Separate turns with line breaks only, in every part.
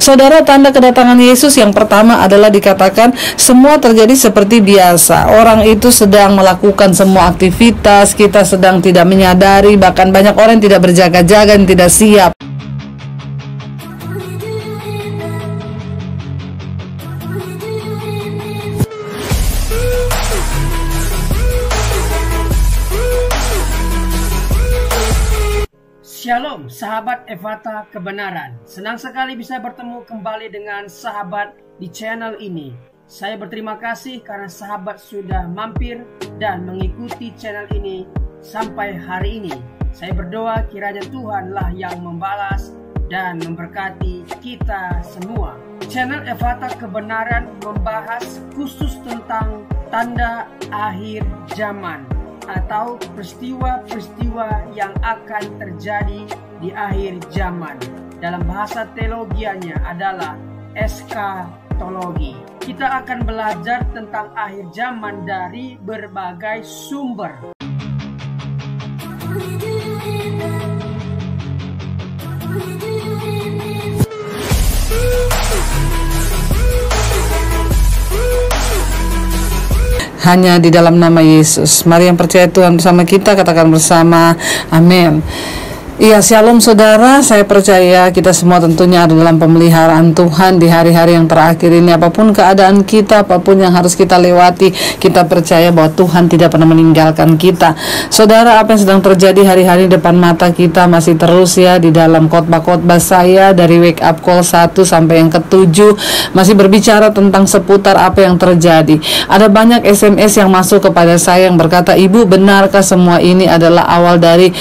Saudara, tanda kedatangan Yesus yang pertama adalah dikatakan semua terjadi seperti biasa. Orang itu sedang melakukan semua aktivitas, kita sedang tidak menyadari, bahkan banyak orang yang tidak berjaga-jaga dan tidak siap.
Shalom sahabat Ephata Kebenaran. Senang sekali bisa bertemu kembali dengan sahabat di channel ini. Saya berterima kasih karena sahabat sudah mampir dan mengikuti channel ini sampai hari ini. Saya berdoa kiranya Tuhanlah yang membalas dan memberkati kita semua. Channel Ephata Kebenaran membahas khusus tentang tanda akhir zaman atau peristiwa-peristiwa yang akan terjadi di akhir zaman. Dalam bahasa teologianya adalah eskatologi. Kita akan belajar tentang akhir zaman dari berbagai sumber.
Hanya di dalam nama Yesus. Mari yang percaya Tuhan bersama kita, katakan bersama, amin. Iya, shalom saudara, saya percaya kita semua tentunya ada dalam pemeliharaan Tuhan di hari-hari yang terakhir ini. Apapun keadaan kita, apapun yang harus kita lewati, kita percaya bahwa Tuhan tidak pernah meninggalkan kita. Saudara, apa yang sedang terjadi hari-hari depan mata kita masih terus ya di dalam khotbah-khotbah saya dari Wake Up Call 1 sampai yang ke-7 masih berbicara tentang seputar apa yang terjadi. Ada banyak SMS yang masuk kepada saya yang berkata, "Ibu, benarkah semua ini adalah awal dari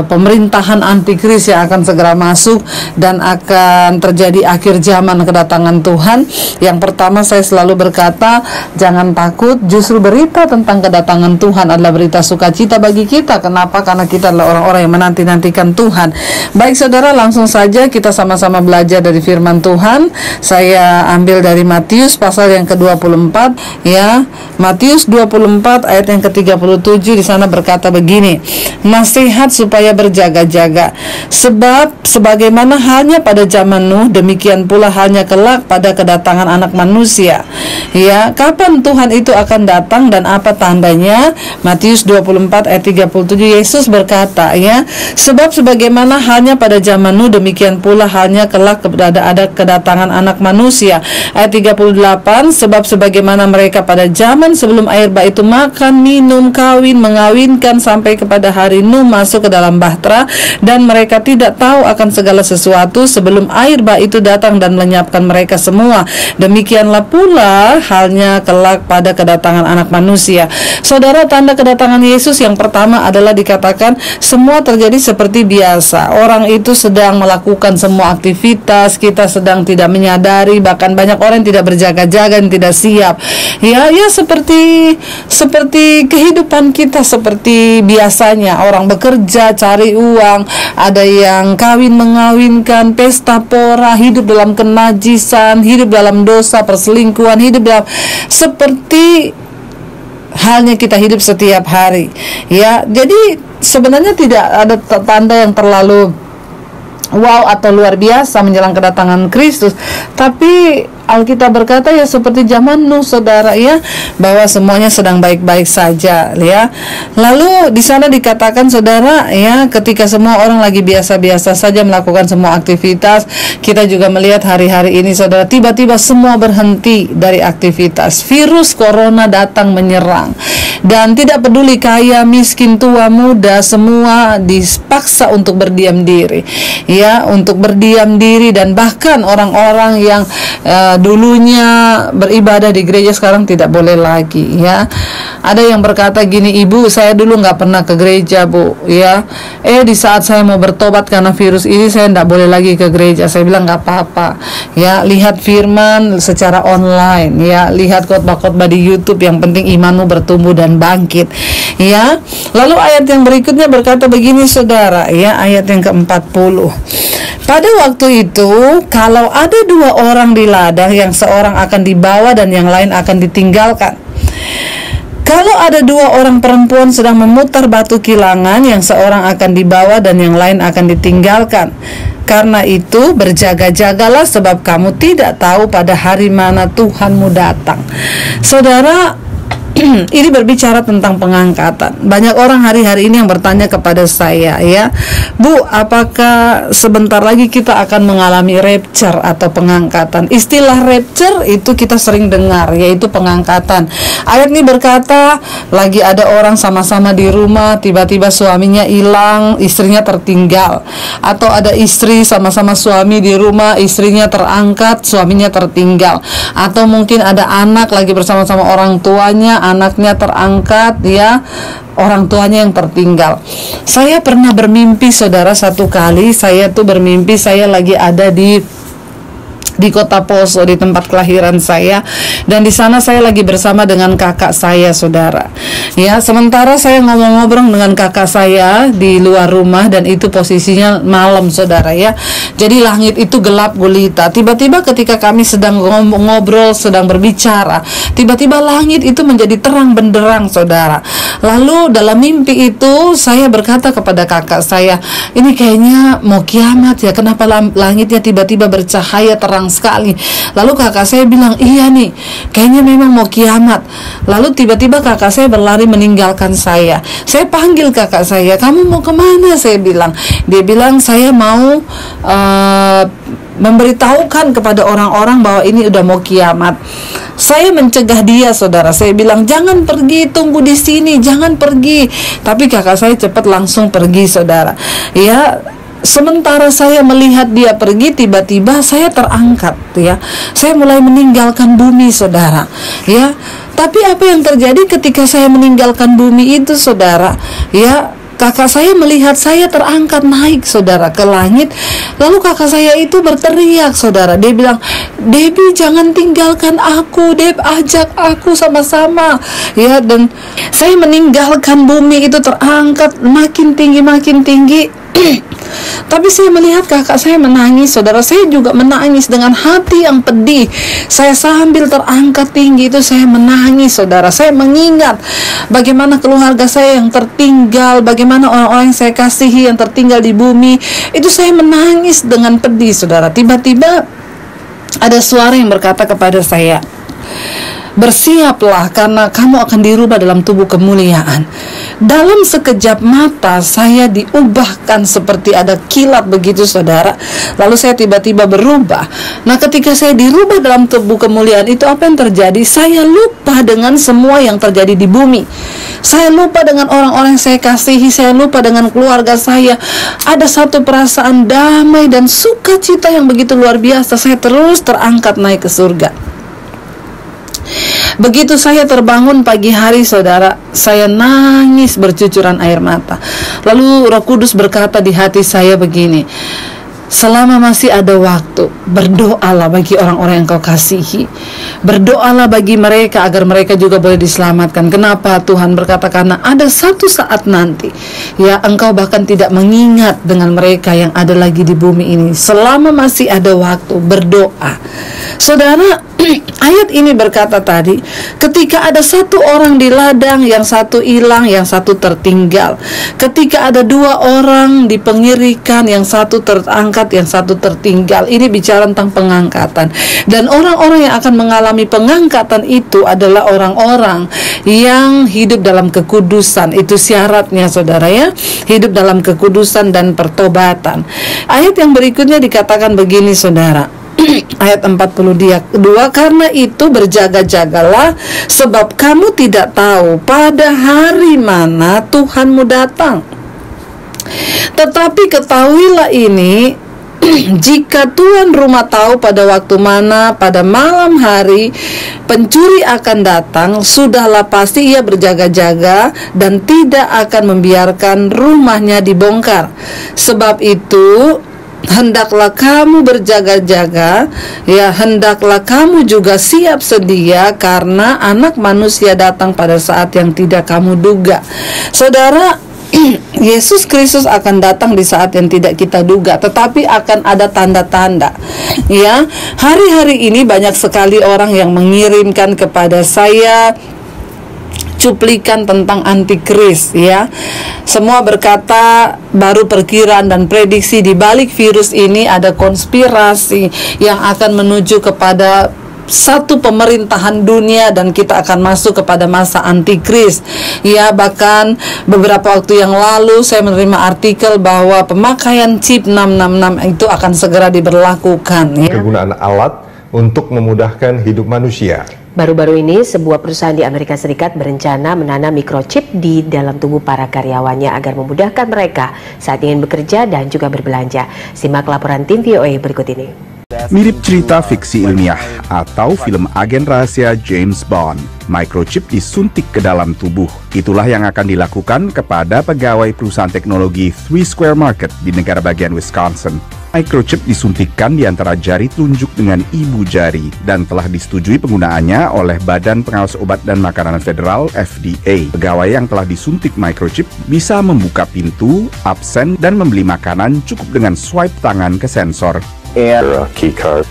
pemerintahan antikris yang akan segera masuk dan akan terjadi akhir zaman kedatangan Tuhan?" Yang pertama saya selalu berkata, jangan takut, justru berita tentang kedatangan Tuhan adalah berita sukacita bagi kita. Kenapa? Karena kita adalah orang-orang yang menanti-nantikan Tuhan. Baik saudara, langsung saja kita sama-sama belajar dari firman Tuhan. Saya ambil dari Matius pasal yang ke-24 ya. Matius 24 ayat yang ke-37 di sana berkata begini, "Nasihat supaya berjaga-jaga. Sebab sebagaimana hanya pada zaman Nuh, demikian pula hanya kelak pada kedatangan Anak Manusia." Ya, kapan Tuhan itu akan datang dan apa tandanya? Matius 24 ayat 37 Yesus berkata ya, "Sebab sebagaimana hanya pada zaman Nuh, demikian pula hanya kelak ada kedatangan Anak Manusia." Ayat 38, "Sebab sebagaimana mereka pada zaman sebelum air bah itu makan, minum, kawin, mengawinkan sampai kepada hari Nuh masuk ke dalam bahtera, dan mereka tidak tahu akan segala sesuatu sebelum air bah itu datang dan melenyapkan mereka semua. Demikianlah pula halnya kelak pada kedatangan Anak Manusia." Saudara, tanda kedatangan Yesus yang pertama adalah dikatakan semua terjadi seperti biasa. Orang itu sedang melakukan semua aktivitas, kita sedang tidak menyadari, bahkan banyak orang yang tidak berjaga-jaga dan tidak siap. Ya seperti kehidupan kita seperti biasanya. Orang bekerja, cari uang, ada yang kawin mengawinkan, pesta pora, hidup dalam kenajisan, hidup dalam dosa, perselingkuhan, hidup dalam seperti halnya kita hidup setiap hari. Ya, jadi sebenarnya tidak ada tanda yang terlalu wow atau luar biasa menjelang kedatangan Kristus, tapi Alkitab berkata ya seperti zaman Nuh saudara ya, bahwa semuanya sedang baik-baik saja ya. Lalu di sana dikatakan saudara ya, ketika semua orang lagi biasa-biasa saja melakukan semua aktivitas, kita juga melihat hari-hari ini saudara, tiba-tiba semua berhenti dari aktivitas. Virus corona datang menyerang dan tidak peduli kaya, miskin, tua, muda, semua dipaksa untuk berdiam diri ya, untuk berdiam diri. Dan bahkan orang-orang yang dulunya beribadah di gereja sekarang tidak boleh lagi ya. Ada yang berkata gini, "Ibu, saya dulu nggak pernah ke gereja, Bu ya. Di saat saya mau bertobat karena virus ini, saya nggak boleh lagi ke gereja." Saya bilang nggak apa-apa ya, lihat firman secara online ya, lihat khotbah-khotbah di YouTube, yang penting imanmu bertumbuh dan bangkit ya. Lalu ayat yang berikutnya berkata begini saudara ya, ayat yang ke-40, "Pada waktu itu, kalau ada dua orang di ladang, yang seorang akan dibawa dan yang lain akan ditinggalkan. Kalau ada dua orang perempuan sedang memutar batu kilangan, yang seorang akan dibawa dan yang lain akan ditinggalkan. Karena itu berjaga-jagalah, sebab kamu tidak tahu pada hari mana Tuhanmu datang. Saudara, ini berbicara tentang pengangkatan. Banyak orang hari-hari ini yang bertanya kepada saya, ya, Bu, apakah sebentar lagi kita akan mengalami rapture atau pengangkatan? Istilah rapture itu kita sering dengar, yaitu pengangkatan. Ayat ini berkata, lagi ada orang sama-sama di rumah, tiba-tiba suaminya hilang, istrinya tertinggal. Atau ada istri sama-sama suami di rumah, istrinya terangkat, suaminya tertinggal. Atau mungkin ada anak lagi bersama-sama orang tuanya, anaknya terangkat, ya, orang tuanya yang tertinggal. Saya pernah bermimpi, saudara, satu kali saya tuh bermimpi saya lagi ada di Kota Poso, di tempat kelahiran saya, dan di sana saya lagi bersama dengan kakak saya, saudara. Ya, sementara saya ngobrol dengan kakak saya di luar rumah, dan itu posisinya malam, saudara, ya. Jadi langit itu gelap gulita. Tiba-tiba ketika kami sedang ngobrol, sedang berbicara, tiba-tiba langit itu menjadi terang benderang, saudara. Lalu dalam mimpi itu saya berkata kepada kakak saya, ini kayaknya mau kiamat ya, kenapa langitnya tiba-tiba bercahaya terang sekali. Lalu kakak saya bilang, iya nih, kayaknya memang mau kiamat. Lalu tiba-tiba kakak saya berlari meninggalkan saya. Saya panggil kakak saya, kamu mau kemana? Saya bilang. Dia bilang, saya mau memberitahukan kepada orang-orang bahwa ini udah mau kiamat. Saya mencegah dia, saudara. Saya bilang, jangan pergi, tunggu di sini, jangan pergi. Tapi kakak saya cepat langsung pergi, saudara. Ya, sementara saya melihat dia pergi, tiba-tiba saya terangkat, ya. Saya mulai meninggalkan bumi, saudara, ya. Tapi apa yang terjadi ketika saya meninggalkan bumi itu, saudara? Ya, kakak saya melihat saya terangkat naik, saudara, ke langit. Lalu kakak saya itu berteriak, saudara. Dia bilang, Debbie, jangan tinggalkan aku, Deb, ajak aku sama-sama. Ya, dan saya meninggalkan bumi itu terangkat makin tinggi, makin tinggi. Tapi saya melihat kakak saya menangis, saudara. Saya juga menangis dengan hati yang pedih. Saya sambil terangkat tinggi itu saya menangis, saudara. Saya mengingat bagaimana keluarga saya yang tertinggal, bagaimana orang-orang yang saya kasihi yang tertinggal di bumi. Itu saya menangis dengan pedih, saudara. Tiba-tiba ada suara yang berkata kepada saya, bersiaplah karena kamu akan dirubah dalam tubuh kemuliaan. Dalam sekejap mata saya diubahkan seperti ada kilat begitu, saudara. Lalu saya tiba-tiba berubah. Nah, ketika saya dirubah dalam tubuh kemuliaan itu, apa yang terjadi? Saya lupa dengan semua yang terjadi di bumi. Saya lupa dengan orang-orang yang saya kasihi. Saya lupa dengan keluarga saya. Ada satu perasaan damai dan sukacita yang begitu luar biasa. Saya terus terangkat naik ke surga. Begitu saya terbangun pagi hari, saudara, saya nangis bercucuran air mata. Lalu Roh Kudus berkata di hati saya begini, selama masih ada waktu, berdoalah bagi orang-orang yang kau kasihi. Berdoalah bagi mereka agar mereka juga boleh diselamatkan. Kenapa? Tuhan berkata, karena ada satu saat nanti, ya, engkau bahkan tidak mengingat dengan mereka yang ada lagi di bumi ini. Selama masih ada waktu, berdoa. Saudara, ayat ini berkata tadi, ketika ada satu orang di ladang, yang satu hilang, yang satu tertinggal. Ketika ada dua orang di pengirikan, yang satu terangkat, yang satu tertinggal. Ini bicara tentang pengangkatan. Dan orang-orang yang akan mengalami pengangkatan itu adalah orang-orang yang hidup dalam kekudusan. Itu syaratnya, saudara, ya. Hidup dalam kekudusan dan pertobatan. Ayat yang berikutnya dikatakan begini, saudara. Ayat 42, karena itu berjaga-jagalah, sebab kamu tidak tahu pada hari mana Tuhanmu datang. Tetapi ketahuilah ini, jika tuan rumah tahu pada waktu mana pada malam hari pencuri akan datang, sudahlah pasti ia berjaga-jaga dan tidak akan membiarkan rumahnya dibongkar. Sebab itu hendaklah kamu berjaga-jaga, ya, hendaklah kamu juga siap sedia, karena Anak Manusia datang pada saat yang tidak kamu duga. Saudara, Yesus Kristus akan datang di saat yang tidak kita duga, tetapi akan ada tanda-tanda. Ya, hari-hari ini banyak sekali orang yang mengirimkan kepada saya cuplikan tentang antikris ya. Semua berkata baru perkiraan dan prediksi di balik virus ini ada konspirasi yang akan menuju kepada satu pemerintahan dunia dan kita akan masuk kepada masa antikris. Ya, bahkan beberapa waktu yang lalu saya menerima artikel bahwa pemakaian chip 666 itu akan segera diberlakukan ya.
Kegunaan alat untuk memudahkan hidup manusia.
Baru-baru ini, sebuah perusahaan di Amerika Serikat berencana menanam microchip di dalam tubuh para karyawannya agar memudahkan mereka saat ingin bekerja dan juga berbelanja. Simak laporan tim VOA berikut ini.
Mirip cerita fiksi ilmiah atau film agen rahasia James Bond, microchip disuntik ke dalam tubuh. Itulah yang akan dilakukan kepada pegawai perusahaan teknologi Three Square Market di negara bagian Wisconsin. Microchip disuntikkan di antara jari telunjuk dengan ibu jari dan telah disetujui penggunaannya oleh Badan Pengawas Obat dan Makanan Federal (FDA). Pegawai yang telah disuntik microchip bisa membuka pintu, absen, dan membeli makanan cukup dengan swipe tangan ke sensor.
Keycard.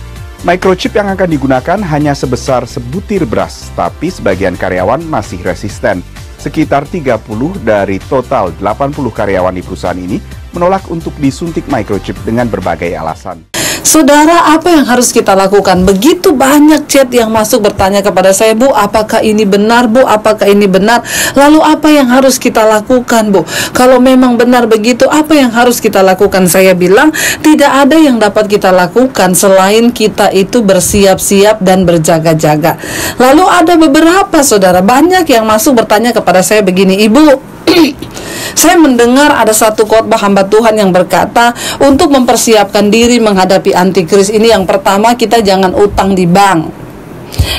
Microchip yang akan digunakan hanya sebesar sebutir beras, tapi sebagian karyawan masih resisten. Sekitar 30 dari total 80 karyawan di perusahaan ini menolak untuk disuntik microchip dengan berbagai alasan.
Saudara, apa yang harus kita lakukan? Begitu banyak chat yang masuk bertanya kepada saya, Bu, apakah ini benar, Bu? Apakah ini benar? Lalu apa yang harus kita lakukan, Bu? Kalau memang benar begitu, apa yang harus kita lakukan? Saya bilang, tidak ada yang dapat kita lakukan selain kita itu bersiap-siap dan berjaga-jaga. Lalu ada beberapa saudara, banyak yang masuk bertanya kepada saya begini, Ibu, saya mendengar ada satu khotbah hamba Tuhan yang berkata untuk mempersiapkan diri menghadapi antikris ini, yang pertama kita jangan utang di bank.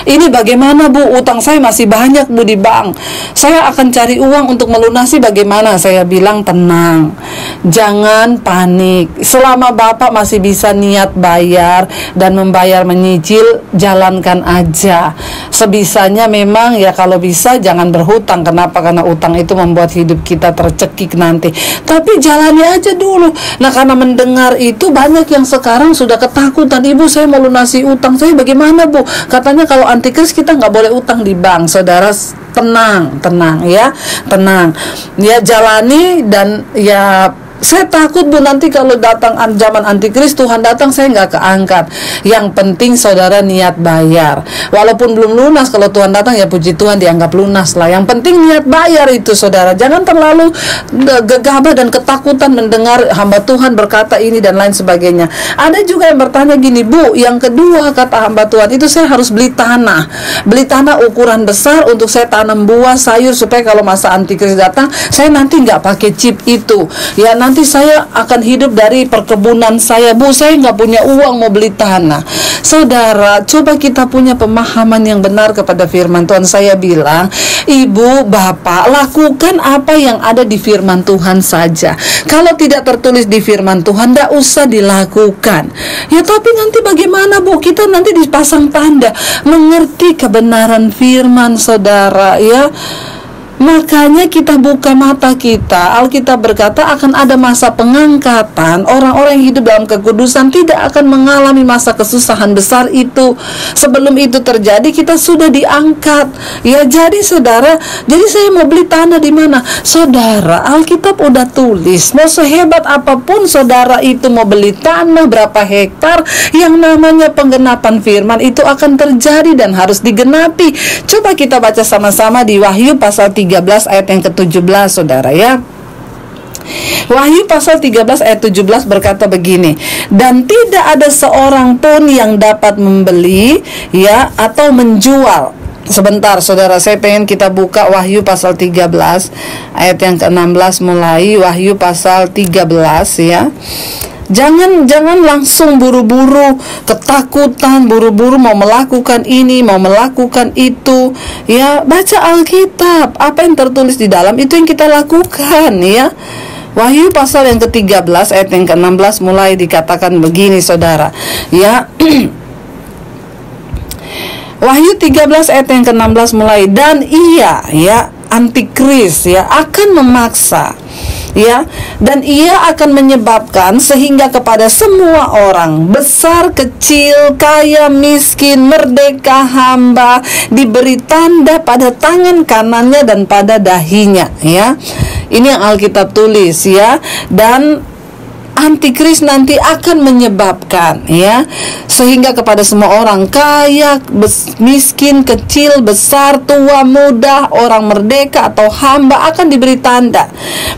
Ini bagaimana, Bu? Utang saya masih banyak, Bu, di bank. Saya akan cari uang untuk melunasi. Bagaimana? Saya bilang, tenang, jangan panik. Selama Bapak masih bisa niat bayar dan membayar menyicil, jalankan aja. Sebisanya memang ya, kalau bisa jangan berhutang. Kenapa? Karena utang itu membuat hidup kita tercekik nanti. Tapi jalani aja dulu. Nah, karena mendengar itu banyak yang sekarang sudah ketakutan. Ibu, saya mau lunasi utang saya, bagaimana, Bu? Katanya kalau antikris kita nggak boleh utang di bank. Saudara, tenang ya, tenang ya, jalani. Dan ya, saya takut, Bu, nanti kalau datang zaman antikris, Tuhan datang, saya nggak keangkat. Yang penting saudara niat bayar. Walaupun belum lunas, kalau Tuhan datang ya puji Tuhan dianggap lunas lah. Yang penting niat bayar itu, saudara. Jangan terlalu gegabah dan ketakutan mendengar hamba Tuhan berkata ini dan lain sebagainya. Ada juga yang bertanya gini, Bu, yang kedua kata hamba Tuhan itu saya harus beli tanah. Beli tanah ukuran besar untuk saya tanam buah, sayur, supaya kalau masa antikris datang, saya nanti nggak pakai chip itu. Ya, nanti saya akan hidup dari perkebunan saya, Bu. Saya nggak punya uang mau beli tanah. Saudara, coba kita punya pemahaman yang benar kepada firman Tuhan. Saya bilang, Ibu, Bapak, lakukan apa yang ada di firman Tuhan saja. Kalau tidak tertulis di firman Tuhan, tidak usah dilakukan. Ya, tapi nanti bagaimana, Bu? Kita nanti dipasang tanda mengerti kebenaran firman, saudara, ya. Makanya kita buka mata kita. Alkitab berkata akan ada masa pengangkatan. Orang-orang yang hidup dalam kekudusan tidak akan mengalami masa kesusahan besar itu. Sebelum itu terjadi, kita sudah diangkat. Ya, jadi saudara, jadi saya mau beli tanah di mana? Saudara, Alkitab udah tulis. Mau sehebat apapun saudara itu mau beli tanah berapa hektar, yang namanya penggenapan firman itu akan terjadi dan harus digenapi. Coba kita baca sama-sama di Wahyu pasal 13 ayat yang ke-17, saudara, ya. Wahyu pasal 13 ayat 17 berkata begini, dan tidak ada seorang pun yang dapat membeli, ya, atau menjual. Sebentar, saudara, saya pengen kita buka Wahyu pasal 13 ayat yang ke-16 mulai. Wahyu pasal 13, ya. Jangan langsung buru-buru, ketakutan, buru-buru mau melakukan ini, mau melakukan itu. Ya, baca Alkitab. Apa yang tertulis di dalam itu yang kita lakukan, ya. Wahyu pasal yang ke-13 ayat yang ke-16 mulai dikatakan begini, saudara. Ya. Wahyu 13 ayat yang ke-16 mulai, dan ia, ya, antikris, ya, akan memaksa ya, dan ia akan menyebabkan sehingga kepada semua orang, besar kecil, kaya miskin, merdeka hamba, diberi tanda pada tangan kanannya dan pada dahinya, ya. Ini yang Alkitab tulis, ya. Dan Antikris nanti akan menyebabkan, ya, sehingga kepada semua orang, kaya, miskin, kecil, besar, tua, muda, orang merdeka atau hamba, akan diberi tanda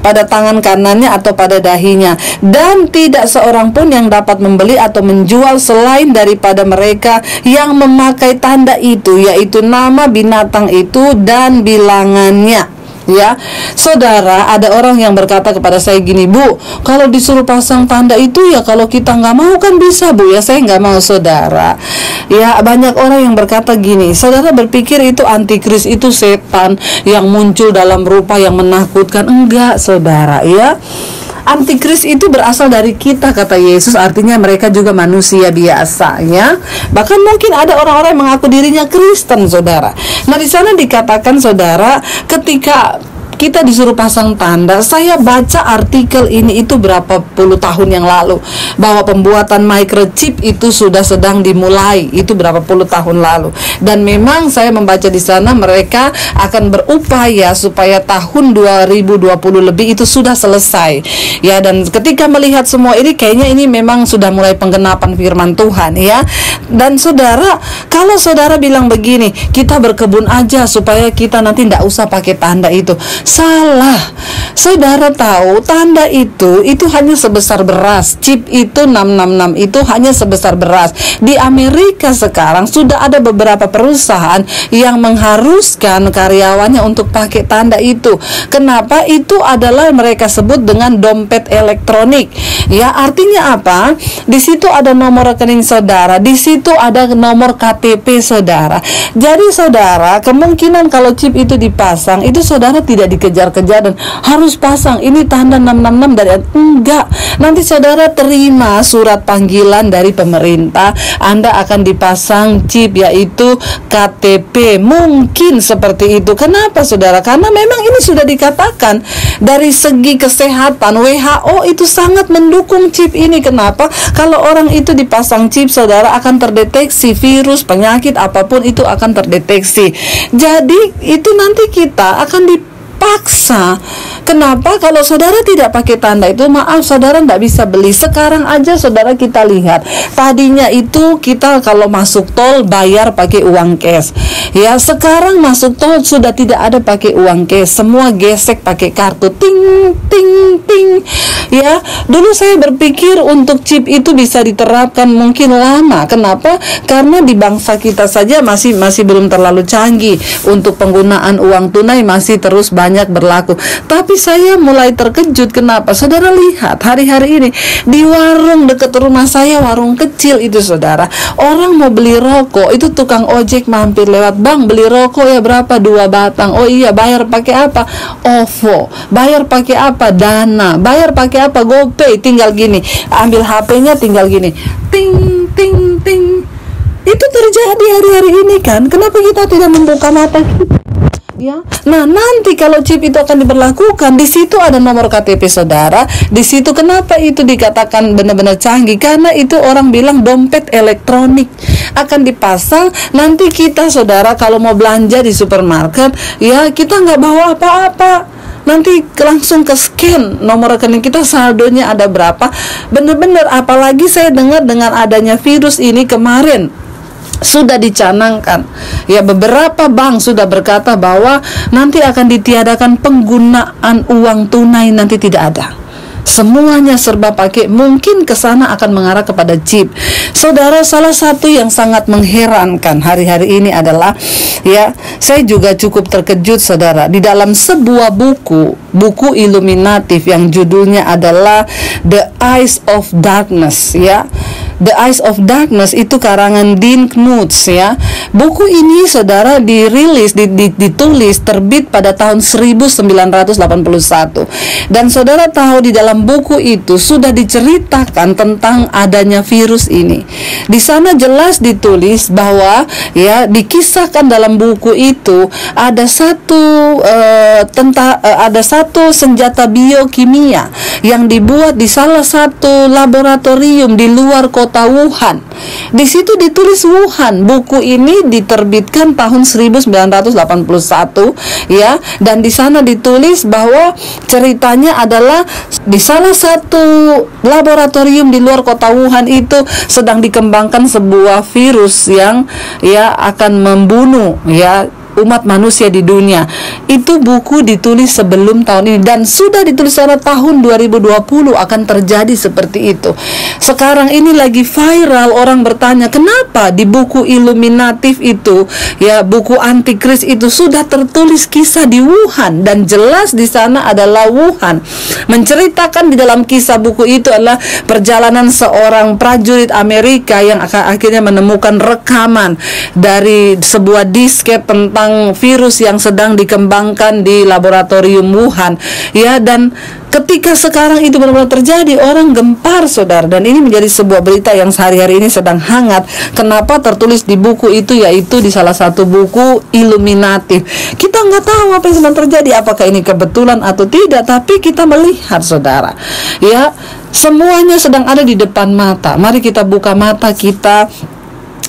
pada tangan kanannya atau pada dahinya, dan tidak seorang pun yang dapat membeli atau menjual selain daripada mereka yang memakai tanda itu, yaitu nama binatang itu dan bilangannya. Ya, saudara, ada orang yang berkata kepada saya gini, Bu, kalau disuruh pasang tanda itu ya kalau kita nggak mau kan bisa, Bu. Ya, saya nggak mau, saudara. Ya, banyak orang yang berkata gini, saudara berpikir itu antikris, itu setan yang muncul dalam rupa yang menakutkan. Enggak, saudara, ya. Antikris itu berasal dari kita, kata Yesus, artinya mereka juga manusia biasa, ya. Bahkan mungkin ada orang-orang yang mengaku dirinya Kristen, saudara. Nah, di sana dikatakan, saudara, ketika kita disuruh pasang tanda, saya baca artikel ini itu berapa puluh tahun yang lalu, bahwa pembuatan microchip itu sudah sedang dimulai, itu berapa puluh tahun lalu. Dan memang saya membaca di sana mereka akan berupaya supaya tahun 2020 lebih itu sudah selesai. Ya, dan ketika melihat semua ini, kayaknya ini memang sudah mulai penggenapan firman Tuhan, ya. Dan saudara, kalau saudara bilang begini, kita berkebun aja supaya kita nanti tidak usah pakai tanda itu, salah. Saudara tahu tanda itu hanya sebesar beras. Chip itu 666 itu hanya sebesar beras. Di Amerika sekarang sudah ada beberapa perusahaan yang mengharuskan karyawannya untuk pakai tanda itu. Kenapa? Itu adalah mereka sebut dengan dompet elektronik. Ya, artinya apa? Di situ ada nomor rekening saudara, di situ ada nomor KTP saudara. Jadi saudara, kemungkinan kalau chip itu dipasang, itu saudara tidak dikejar-kejar dan harus pasang ini tanda 666 dari enggak. Nanti saudara terima surat panggilan dari pemerintah, Anda akan dipasang chip, yaitu KTP. Mungkin seperti itu. Kenapa, saudara? Karena memang ini sudah dikatakan dari segi kesehatan, WHO itu sangat mendukung chip ini. Kenapa? Kalau orang itu dipasang chip, saudara, akan terdeteksi virus, penyakit apapun itu akan terdeteksi. Jadi itu nanti kita akan dipaksa. Kenapa? Kalau saudara tidak pakai tanda itu, maaf, saudara tidak bisa beli. Sekarang aja saudara kita lihat, tadinya itu kita kalau masuk tol bayar pakai uang cash. Ya, sekarang masuk tol sudah tidak ada pakai uang cash, semua gesek pakai kartu, ting ting ting. Ya, dulu saya berpikir untuk chip itu bisa diterapkan mungkin lama. Kenapa? Karena di bangsa kita saja masih belum terlalu canggih untuk penggunaan uang tunai, masih terus banyak berlaku. Tapi saya mulai terkejut. Kenapa? Saudara lihat hari-hari ini di warung dekat rumah saya, warung kecil itu, saudara, orang mau beli rokok, itu tukang ojek mampir lewat, Bang, beli rokok ya berapa? 2 batang. Oh iya, bayar pakai apa? OVO. Bayar pakai apa? Dana. Bayar pakai apa? GoPay. Tinggal gini, ambil HP-nya, tinggal gini, ting ting ting. Itu terjadi hari-hari ini kan. Kenapa kita tidak membuka mata kita? Ya, nah nanti kalau chip itu akan diberlakukan, di situ ada nomor KTP saudara, di situ. Kenapa itu dikatakan benar-benar canggih? Karena itu orang bilang dompet elektronik akan dipasang. Nanti kita, saudara, kalau mau belanja di supermarket, ya kita nggak bawa apa-apa. Nanti langsung ke scan nomor rekening kita, saldonya ada berapa. Benar-benar, apalagi saya dengar dengan adanya virus ini kemarin sudah dicanangkan, ya, beberapa bank sudah berkata bahwa nanti akan ditiadakan penggunaan uang tunai, nanti tidak ada. Semuanya serba pakai, mungkin ke sana akan mengarah kepada chip. Saudara, salah satu yang sangat mengherankan hari-hari ini adalah, ya, saya juga cukup terkejut, saudara, di dalam sebuah buku iluminatif yang judulnya adalah The Eyes of Darkness, ya. The Eyes of Darkness itu karangan Dean Knuts ya. Buku ini saudara dirilis, ditulis, terbit pada tahun 1981. Dan saudara tahu di dalam buku itu sudah diceritakan tentang adanya virus ini. Di sana jelas ditulis bahwa ya dikisahkan dalam buku itu ada satu senjata biokimia yang dibuat di salah satu laboratorium di luar kota Wuhan. Di situ ditulis Wuhan. Buku ini diterbitkan tahun 1981 ya, dan di sana ditulis bahwa ceritanya adalah di salah satu laboratorium di luar kota Wuhan itu sedang dikembangkan sebuah virus yang ya akan membunuh ya umat manusia di dunia. Itu buku ditulis sebelum tahun ini dan sudah ditulis pada tahun 2020 akan terjadi seperti itu. Sekarang ini lagi viral, orang bertanya kenapa di buku Illuminatif itu ya, buku Antikris itu sudah tertulis kisah di Wuhan dan jelas di sana adalah Wuhan. Menceritakan di dalam kisah buku itu adalah perjalanan seorang prajurit Amerika yang akhirnya menemukan rekaman dari sebuah disket tentang virus yang sedang dikembangkan di laboratorium Wuhan ya, dan ketika sekarang itu benar-benar terjadi, orang gempar saudara, dan ini menjadi sebuah berita yang sehari-hari ini sedang hangat. Kenapa tertulis di buku itu, yaitu di salah satu buku Illuminatif. Kita nggak tahu apa yang sedang terjadi, apakah ini kebetulan atau tidak, tapi kita melihat saudara ya, semuanya sedang ada di depan mata. Mari kita buka mata kita.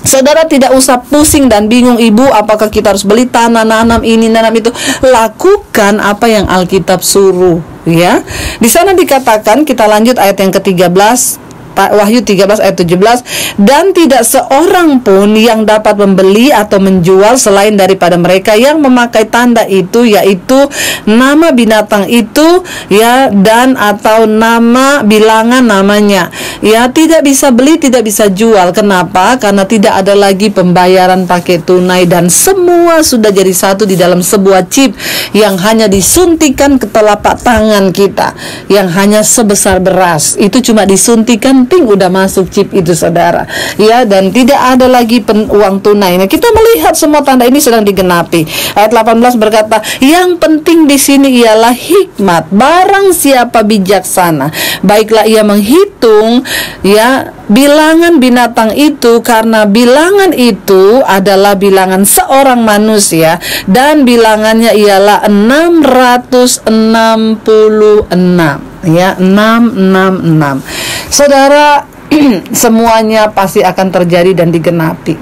Saudara tidak usah pusing dan bingung, ibu apakah kita harus beli tanah, nanam ini, nanam itu. Lakukan apa yang Alkitab suruh ya. Di sana dikatakan, kita lanjut ayat yang ke-13, Wahyu 13 ayat 17, dan tidak seorang pun yang dapat membeli atau menjual selain daripada mereka yang memakai tanda itu, yaitu nama binatang itu ya, dan atau nama bilangan namanya ya. Tidak bisa beli, tidak bisa jual. Kenapa? Karena tidak ada lagi pembayaran pakai tunai, dan semua sudah jadi satu di dalam sebuah chip yang hanya disuntikan ke telapak tangan kita, yang hanya sebesar beras. Itu cuma disuntikan, ting, udah masuk chip itu saudara ya, dan tidak ada lagi uang tunai. Nah, kita melihat semua tanda ini sedang digenapi. Ayat 18 berkata, yang penting di sini ialah hikmat. Barang siapa bijaksana, baiklah ia menghitung ya bilangan binatang itu, karena bilangan itu adalah bilangan seorang manusia, dan bilangannya ialah 666 ya, 666. Saudara, semuanya pasti akan terjadi dan digenapi.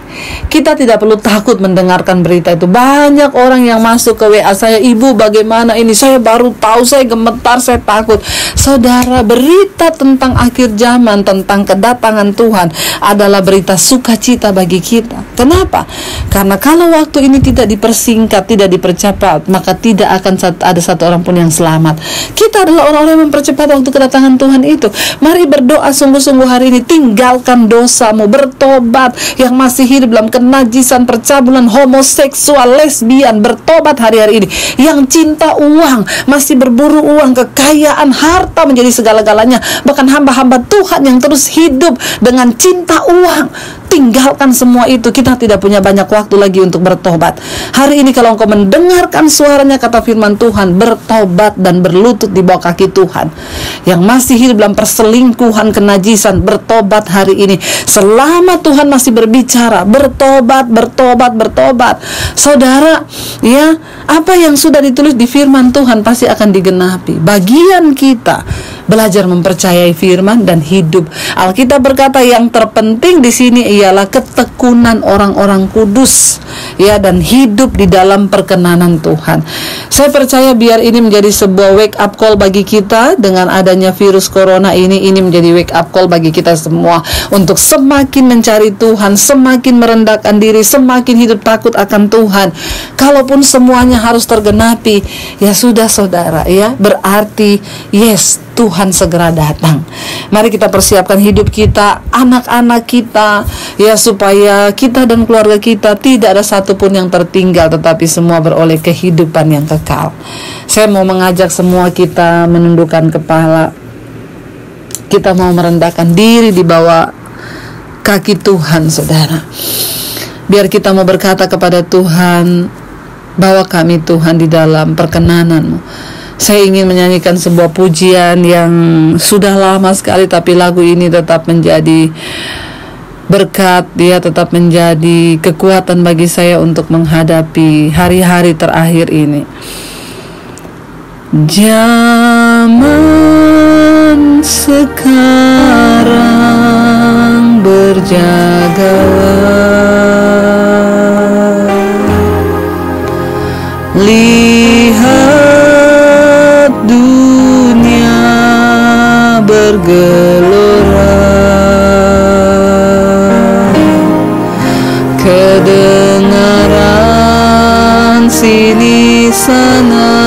Kita tidak perlu takut mendengarkan berita itu. Banyak orang yang masuk ke WA saya, ibu bagaimana ini, saya baru tahu, saya gemetar, saya takut. Saudara, berita tentang akhir zaman, tentang kedatangan Tuhan adalah berita sukacita bagi kita. Kenapa? Karena kalau waktu ini tidak dipersingkat, tidak dipercepat, maka tidak akan ada satu orang pun yang selamat. Kita adalah orang-orang yang mempercepat waktu kedatangan Tuhan itu. Mari berdoa sungguh-sungguh hari ini. Tinggalkan dosamu, bertobat. Yang masih hidup dalam kenajisan, percabulan, homoseksual, lesbian, bertobat hari-hari ini. Yang cinta uang, masih berburu uang, kekayaan, harta menjadi segala-galanya, bahkan hamba-hamba Tuhan yang terus hidup dengan cinta uang, tinggalkan semua itu. Kita tidak punya banyak waktu lagi untuk bertobat. Hari ini kalau engkau mendengarkan suaranya, kata firman Tuhan, bertobat dan berlutut di bawah kaki Tuhan. Yang masih hidup dalam perselingkuhan, kenajisan, bertobat hari ini. Selama Tuhan masih berbicara, bertobat, bertobat, bertobat. Saudara, ya, apa yang sudah ditulis di firman Tuhan pasti akan digenapi. Bagian kita belajar mempercayai firman dan hidup. Alkitab berkata yang terpenting di sini ialah ketekunan orang-orang kudus, ya, dan hidup di dalam perkenanan Tuhan. Saya percaya biar ini menjadi sebuah wake up call bagi kita dengan adanya virus corona ini menjadi wake up call bagi kita semua untuk semakin mencari Tuhan, semakin merendahkan diri, semakin hidup takut akan Tuhan. Kalaupun semuanya harus tergenapi, ya sudah saudara, ya, berarti yes, Tuhan segera datang. Mari kita persiapkan hidup kita, anak-anak kita, ya, supaya kita dan keluarga kita tidak ada satupun yang tertinggal, tetapi semua beroleh kehidupan yang kekal. Saya mau mengajak semua kita menundukkan kepala. Kita mau merendahkan diri di bawah kaki Tuhan, saudara. Biar kita mau berkata kepada Tuhan, bawa kami Tuhan di dalam perkenanan-Mu. Saya ingin menyanyikan sebuah pujian yang sudah lama sekali, tapi lagu ini tetap menjadi berkat, dia tetap menjadi kekuatan bagi saya untuk menghadapi hari-hari terakhir ini. Zaman sekarang berjagalah, lihat dunia bergelora, kedengaran sini sana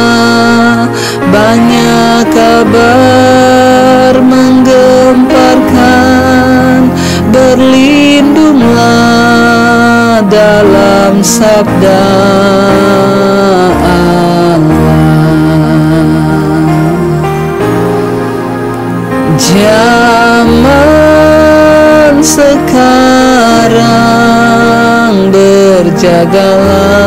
banyak kabar menggemparkan, berlindunglah dalam sabda Allah. Zaman sekarang berjagalah,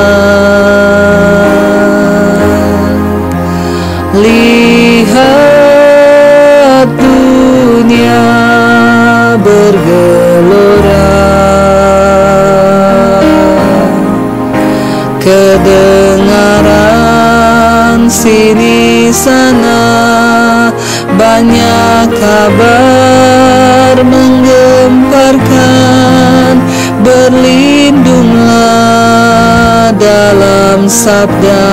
lihat dunia bergelora, kedengaran sini sana banyak kabar menggemparkan, berlindunglah dalam sabda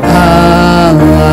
Allah.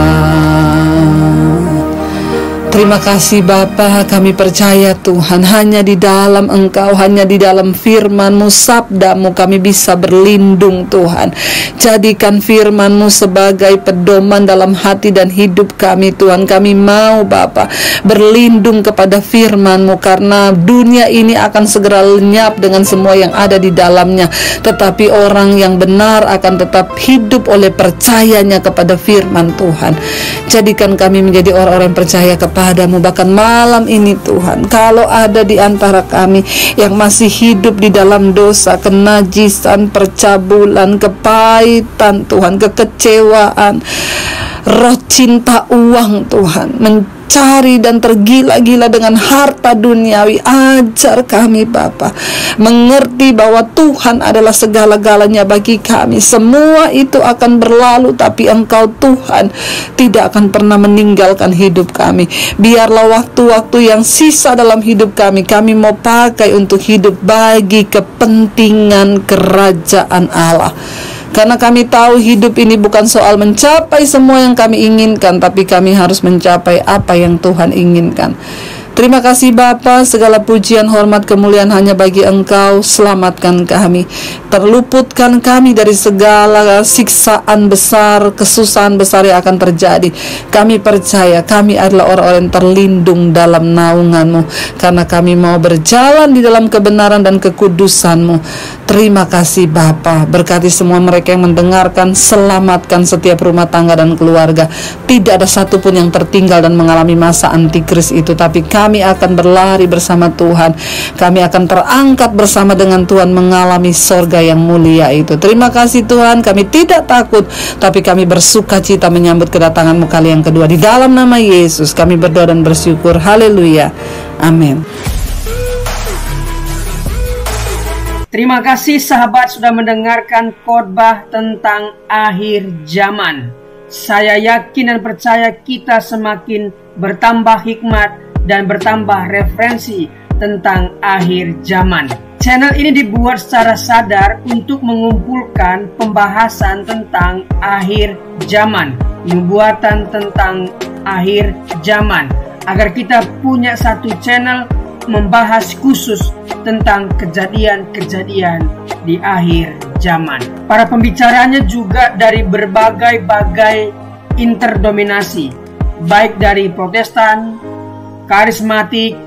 Terima kasih Bapa, kami percaya Tuhan, hanya di dalam Engkau, hanya di dalam firman-Mu, sabda-Mu kami bisa berlindung Tuhan. Jadikan firman-Mu sebagai pedoman dalam hati dan hidup kami Tuhan. Kami mau Bapa berlindung kepada firman-Mu, karena dunia ini akan segera lenyap dengan semua yang ada di dalamnya, tetapi orang yang benar akan tetap hidup oleh percayanya kepada firman Tuhan. Jadikan kami menjadi orang-orang yang percaya kepadamu. Bahkan malam ini Tuhan, kalau ada di antara kami yang masih hidup di dalam dosa, kenajisan, percabulan, kepahitan Tuhan, kekecewaan, roh cinta uang Tuhan, mencari dan tergila-gila dengan harta duniawi, ajar kami Bapa mengerti bahwa Tuhan adalah segala-galanya bagi kami. Semua itu akan berlalu, tapi Engkau Tuhan tidak akan pernah meninggalkan hidup kami. Biarlah waktu-waktu yang sisa dalam hidup kami mau pakai untuk hidup bagi kepentingan kerajaan Allah. Karena kami tahu hidup ini bukan soal mencapai semua yang kami inginkan, tapi kami harus mencapai apa yang Tuhan inginkan. Terima kasih Bapa, segala pujian, hormat, kemuliaan hanya bagi Engkau. Selamatkan kami, terluputkan kami dari segala siksaan besar, kesusahan besar yang akan terjadi. Kami percaya kami adalah orang-orang yang terlindung dalam naungan-Mu, karena kami mau berjalan di dalam kebenaran dan kekudusan-Mu. Terima kasih Bapa, berkati semua mereka yang mendengarkan, selamatkan setiap rumah tangga dan keluarga. Tidak ada satupun yang tertinggal dan mengalami masa antikris itu, tapi kami akan berlari bersama Tuhan. Kami akan terangkat bersama dengan Tuhan mengalami sorga yang mulia itu. Terima kasih Tuhan, kami tidak takut, tapi kami bersuka cita menyambut kedatangan-Mu kali yang kedua. Di dalam nama Yesus kami berdoa dan bersyukur. Haleluya. Amin.
Terima kasih sahabat sudah mendengarkan khotbah tentang akhir zaman. Saya yakin dan percaya kita semakin bertambah hikmat dan bertambah referensi tentang akhir zaman. Channel ini dibuat secara sadar untuk mengumpulkan pembahasan tentang akhir zaman, nubuatan tentang akhir zaman, agar kita punya satu channel membahas khusus tentang kejadian-kejadian di akhir zaman. Para pembicaranya juga dari berbagai interdominasi, baik dari Protestan, karismatik,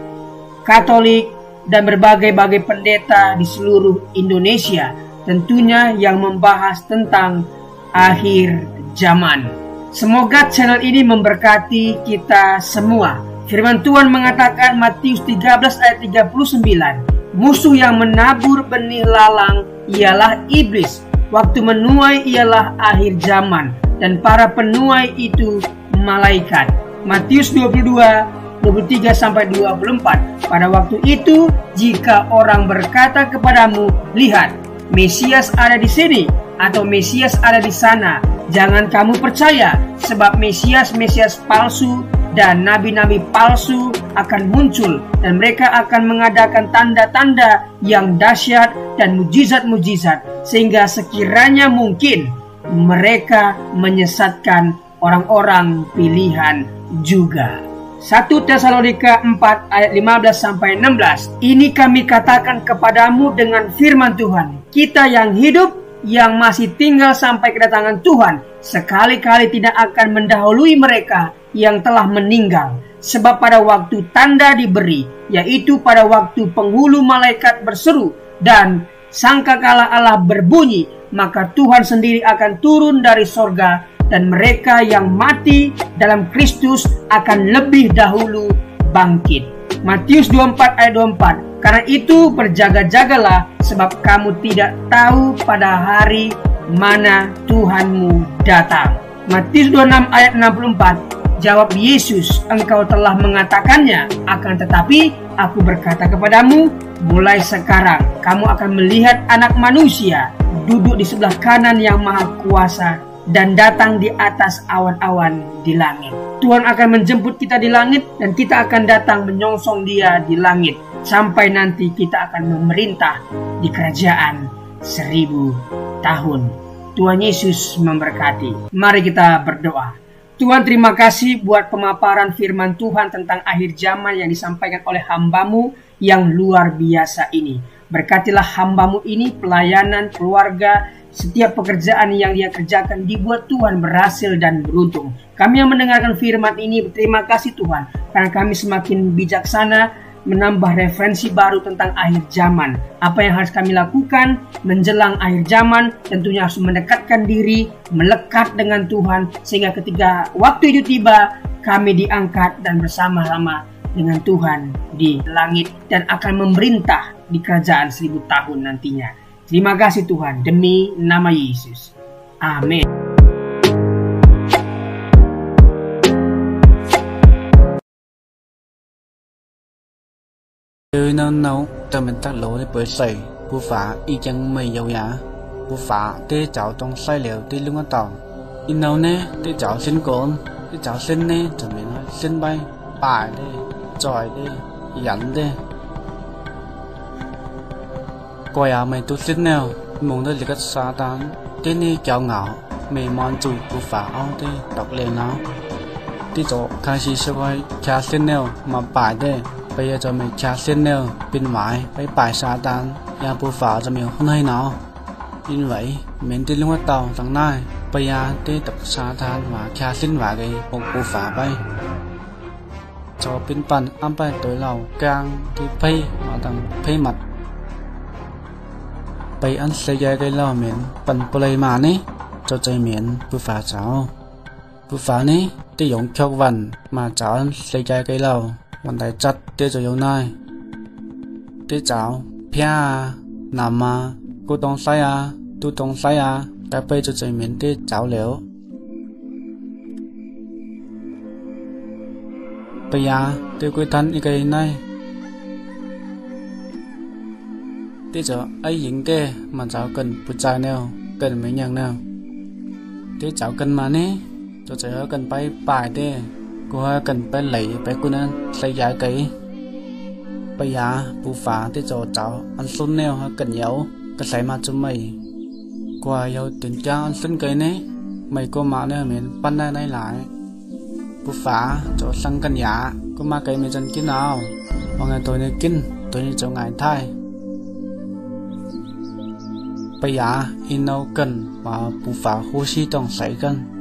Katolik, dan berbagai pendeta di seluruh Indonesia, tentunya yang membahas tentang akhir zaman. Semoga channel ini memberkati kita semua. Firman Tuhan mengatakan Matius 13 ayat 39, musuh yang menabur benih lalang ialah iblis. Waktu menuai ialah akhir zaman, dan para penuai itu malaikat. Matius 22:23-24. Pada waktu itu, jika orang berkata kepadamu, lihat, Mesias ada di sini, atau Mesias ada di sana, jangan kamu percaya, sebab Mesias palsu dan nabi-nabi palsu akan muncul, dan mereka akan mengadakan tanda-tanda yang dahsyat dan mujizat-mujizat, sehingga sekiranya mungkin mereka menyesatkan orang-orang pilihan juga. 1 Tesalonika 4 ayat 15-16. Ini kami katakan kepadamu dengan firman Tuhan, kita yang hidup, yang masih tinggal sampai kedatangan Tuhan, sekali-kali tidak akan mendahului mereka yang telah meninggal. Sebab pada waktu tanda diberi, yaitu pada waktu penghulu malaikat berseru dan sangkakala Allah berbunyi, maka Tuhan sendiri akan turun dari sorga, dan mereka yang mati dalam Kristus akan lebih dahulu bangkit. Matius 24 ayat 24. Karena itu berjaga-jagalah, sebab kamu tidak tahu pada hari mana Tuhanmu datang. Matius 26 ayat 64. Jawab Yesus, engkau telah mengatakannya, akan tetapi aku berkata kepadamu, mulai sekarang kamu akan melihat Anak Manusia duduk di sebelah kanan yang Maha Kuasa dan datang di atas awan-awan di langit. Tuhan akan menjemput kita di langit, dan kita akan datang menyongsong Dia di langit, sampai nanti kita akan memerintah di kerajaan 1000 tahun. Tuhan Yesus memberkati. Mari kita berdoa. Tuhan, terima kasih buat pemaparan firman Tuhan tentang akhir zaman yang disampaikan oleh hamba-Mu yang luar biasa ini. Berkatilah hamba-Mu ini, pelayanan, keluarga, setiap pekerjaan yang dia kerjakan dibuat Tuhan berhasil dan beruntung. Kami yang mendengarkan firman ini berterima kasih Tuhan, karena kami semakin bijaksana menambah referensi baru tentang akhir zaman. Apa yang harus kami lakukan menjelang akhir zaman, tentunya harus mendekatkan diri, melekat dengan Tuhan, sehingga ketika waktu itu tiba, kami diangkat dan bersama-sama dengan Tuhan di langit dan akan memerintah di kerajaan 1000 tahun nantinya. Terima kasih Tuhan, demi nama Yesus. Amin.
Nó nấu cho mình tắt lỗ để bơi sầy, bù phá y chẳng mày dầu nhá, bù phá tê cháu trong say liều tê lưng ở tàu, in nấu nè tê cháu xin cồn, tê cháu xin nè cho mình xin bay, bài đi, tròi đi, dẫn đi. Quay à mày tu xin nào, muốn tới lịch xa tán, tê nè cháu ngạo, mày mòn chui bù phá ao tê đọc liền nào, tê cháu khai sĩ sẽ quay cha xin nào mà bài đi. Bây giờ cho mình trả xin nêu bên ngoài với bài xa tán nhà bố phá cho mình không hay nào. Như vậy mình đi lúc tàu tháng nay bây giờ đi tập xa tán và trả xin vào cái một bố phá bay cho bên bàn ăn bài tối lầu càng thì phê mà thằng phê mặt bây ăn xây ra cái lầu miền bàn bồ lây mà ní cho chơi miền bố phá cháu bố phá ní đi dùng cho vần mà cháu ăn xây ra cái lầuวันใดจัดเดี๋ยวจะยงนายเดี๋ยวเจ้าเพี้ยนำมากูต้องใส่ตูต้องใส่แต่ไปจะใจเหม็นเดี๋ยวเจ้าเหลวไปเดี๋ยวกูทันอีกไงนายเดี๋ยวจะไอ้หญิงแกมันเจ้ากันผู้ชายแนวกันไม่ยังแนวเดี๋ยวเจ้ากันมาเนี่ยจะเจอกันไปป่ายเด้cô cần phải lấy phải cô nên xây giải cái bây giờ bù phá tới cho cháu ăn xuân neo cần nhậu cái xây mà cho mày qua yêu tiền cha ăn xuân cái này mày cô mà nè mình ban này lại bù phá cho sang cần nhà cô mà cái mình chân kín nào mà ngày tôi này kín tôi này cho ngày thay bây giờ in đâu cần mà bù phá hô xí trong xây cần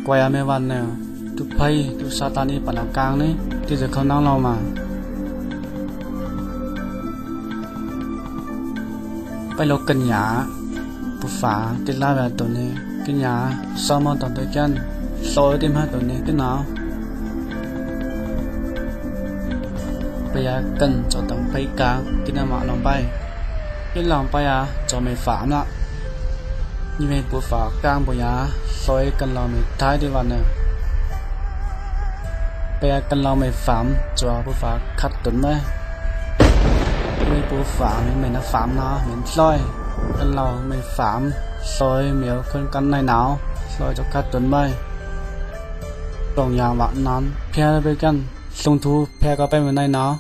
quay mấyวันnè, tu phay, tu satani bản năng càng đấy, thì giờ không năng lo mà. Bây giờ cần nhà, bù phá, thì la về tụi này, cái nhà, sau mà tụi tôi chân, soi tim hết rồi nè thế nào bây giờ cần cho tầm bay cá cái nào mà lòng bay cái lòng bay à cho mày phạm đó như vậy bữa phá càng bây giờ soi cần lòng mày thái đi vào nè bây giờ cần lòng mày phạm cho bữa phá khát tuần đấy mày bố phạm mình đã phạm nó mình soi cần lòng mày phạm soi miếu con căn này nào soi cho khát tuần bay đồng nhà bạn nón phe với căn sung thu phe có bên này nào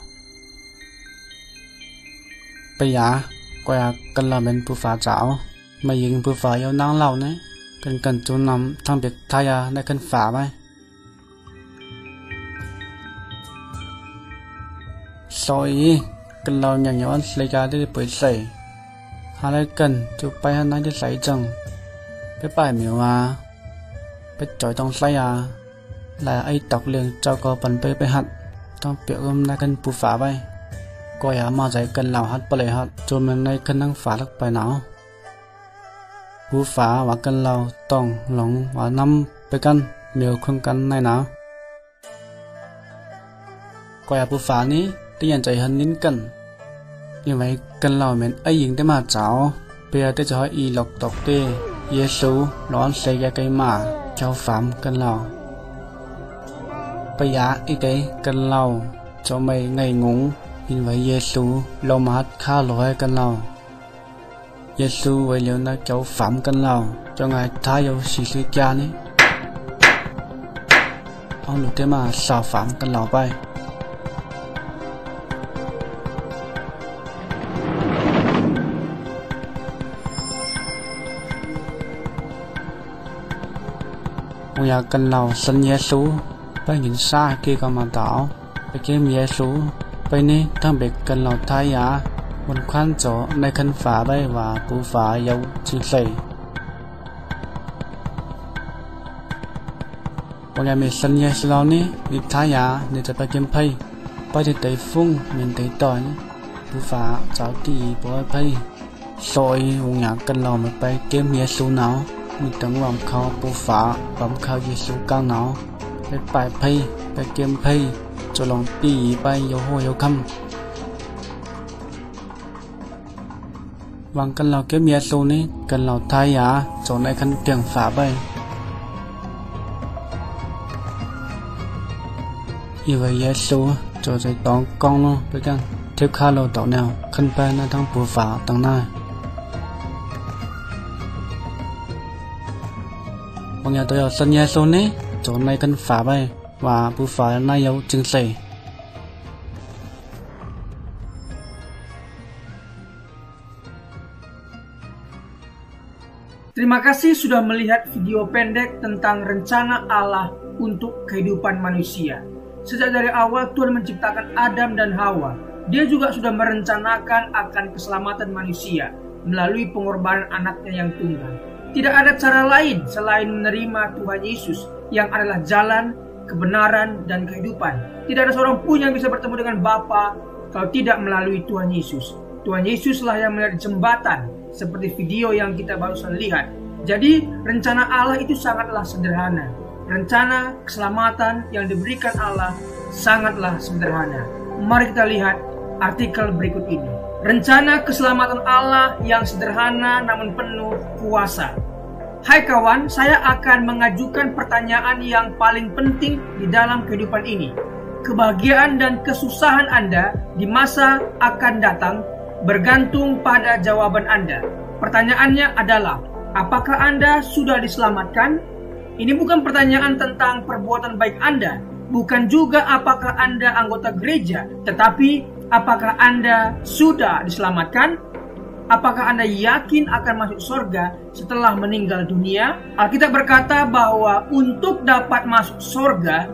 bây giờ quay cần lòng mình bố phá chảo mà dừng bố phá yêu nắng lâu đấy cần chú nằm thằng biệt thay à để cần phá bay soi cần lâu nhà nhỏ lấy ra để bơi sấy, hai lấy cần chụp bay hai nãy để sấy chừng, cái bài miêu à, cái chọi trong sấy à, là ai tọc liền cho có phần bơi hạt, trong biểu hôm nay cần bù phá bay, coi à mà giải cần lão hạt bơi hạt, cho mình nay cần năng phá được bài nào, bù phá và cần lâu tòng lỏng và năm bơi cần miêu không cần này nào, coi à bù phá níที่ยันใจหันนิ้นกันยังไงกันเราเหมือนไอ้ยิงได้มาเจ้าเปียได้จะให้อีหลอกตกเตเยซูร้อนเสียไกลมาเจ้าฟามกันเราปยาอีเตกันเราเจ้าไม่ไงงงยินไว้เยซูเรามาหัดฆ่าลอยกันเราเยซูไว้เลี้ยวนะเจ้าฟามกันเราเจ้าไงท้ายเอาสีสีจานี้เอาหลุดได้มาสาวฟามกันเราไปอยากกันเราสัญญาสูไปหินซาเกี่ยวกับมาต่อไปเกี่ยมเยซูไปนี่ทั้งเบกกันเราท้ายยาบนควันโจในคันฝาใบว่าปูฝาเยาจิงใส่บางอย่างมีสัญญาสูเรานี่มีท้ายยาเนี่ยจะไปเกี่ยมไพ่ไปที่ไต่ฟุ้งเหมือนไต่ต่อยปูฝาเจ้าตีบัวไพ่ซอยบางอย่างกันเราไม่ไปเกี่ยมเยซูหนาวมีตั้งวางเขาปูฝาปั๊มเขาเยซูก้าวหนาวไปปลายไพ่ไปเกมไพ่จะลองปีไปโยโฮโยคำวางกันเราเก็บเยซูนี้กันเราทายาจนในคันเตียงฝาไปอีไว้เยซูจะใจตองกองเนาะไปกันเทียบค่าเราต่อแนวขึ้นไปในทั้งปูฝาตั้งหน้าบางอย่างตัวสัญญาโซนนี้จนในกันฝาไปว่าผู้ฝาในเยาจึงใส่
Terima kasih sudah melihat video pendek tentang rencana Allah untuk kehidupan manusia. Sejak dari awal Tuhan menciptakan Adam dan Hawa. Dia juga sudah merencanakan akan keselamatan manusia melalui pengorbanan anaknya yang tunggal. Tidak ada cara lain selain menerima Tuhan Yesus yang adalah jalan, kebenaran, dan kehidupan. Tidak ada seorang pun yang bisa bertemu dengan Bapa kalau tidak melalui Tuhan Yesus. Tuhan Yesuslah yang menjadi jembatan seperti video yang kita barusan lihat. Jadi rencana Allah itu sangatlah sederhana. Rencana keselamatan yang diberikan Allah sangatlah sederhana. Mari kita lihat artikel berikut ini. Rencana keselamatan Allah yang sederhana namun penuh kuasa. Hai kawan, saya akan mengajukan pertanyaan yang paling penting di dalam kehidupan ini. Kebahagiaan dan kesusahan Anda di masa akan datang bergantung pada jawaban Anda. Pertanyaannya adalah, apakah Anda sudah diselamatkan? Ini bukan pertanyaan tentang perbuatan baik Anda, bukan juga apakah Anda anggota gereja, tetapi apakah Anda sudah diselamatkan? Apakah Anda yakin akan masuk surga setelah meninggal dunia? Alkitab berkata bahwa untuk dapat masuk surga,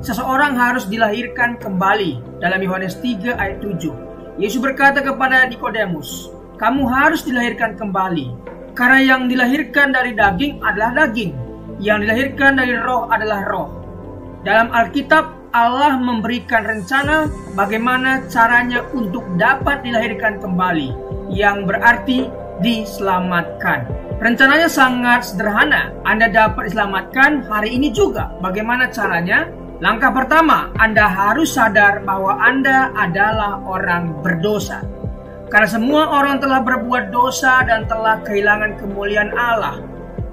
seseorang harus dilahirkan kembali. Dalam Yohanes 3 ayat 7. Yesus berkata kepada Nikodemus, kamu harus dilahirkan kembali. Karena yang dilahirkan dari daging adalah daging, yang dilahirkan dari roh adalah roh. Dalam Alkitab, Allah memberikan rencana bagaimana caranya untuk dapat dilahirkan kembali, yang berarti diselamatkan. Rencananya sangat sederhana. Anda dapat diselamatkan hari ini juga. Bagaimana caranya? Langkah pertama, Anda harus sadar bahwa Anda adalah orang berdosa. Karena semua orang telah berbuat dosa dan telah kehilangan kemuliaan Allah.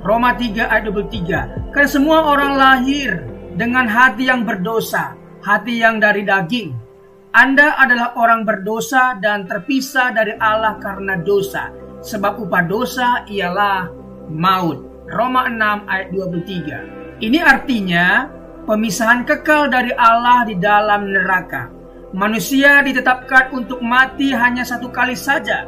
Roma 3 ayat 23. Karena semua orang lahir dengan hati yang berdosa, hati yang dari daging. Anda adalah orang berdosa dan terpisah dari Allah karena dosa. Sebab upah dosa ialah maut. Roma 6 ayat 23. Ini artinya pemisahan kekal dari Allah di dalam neraka. Manusia ditetapkan untuk mati hanya satu kali saja,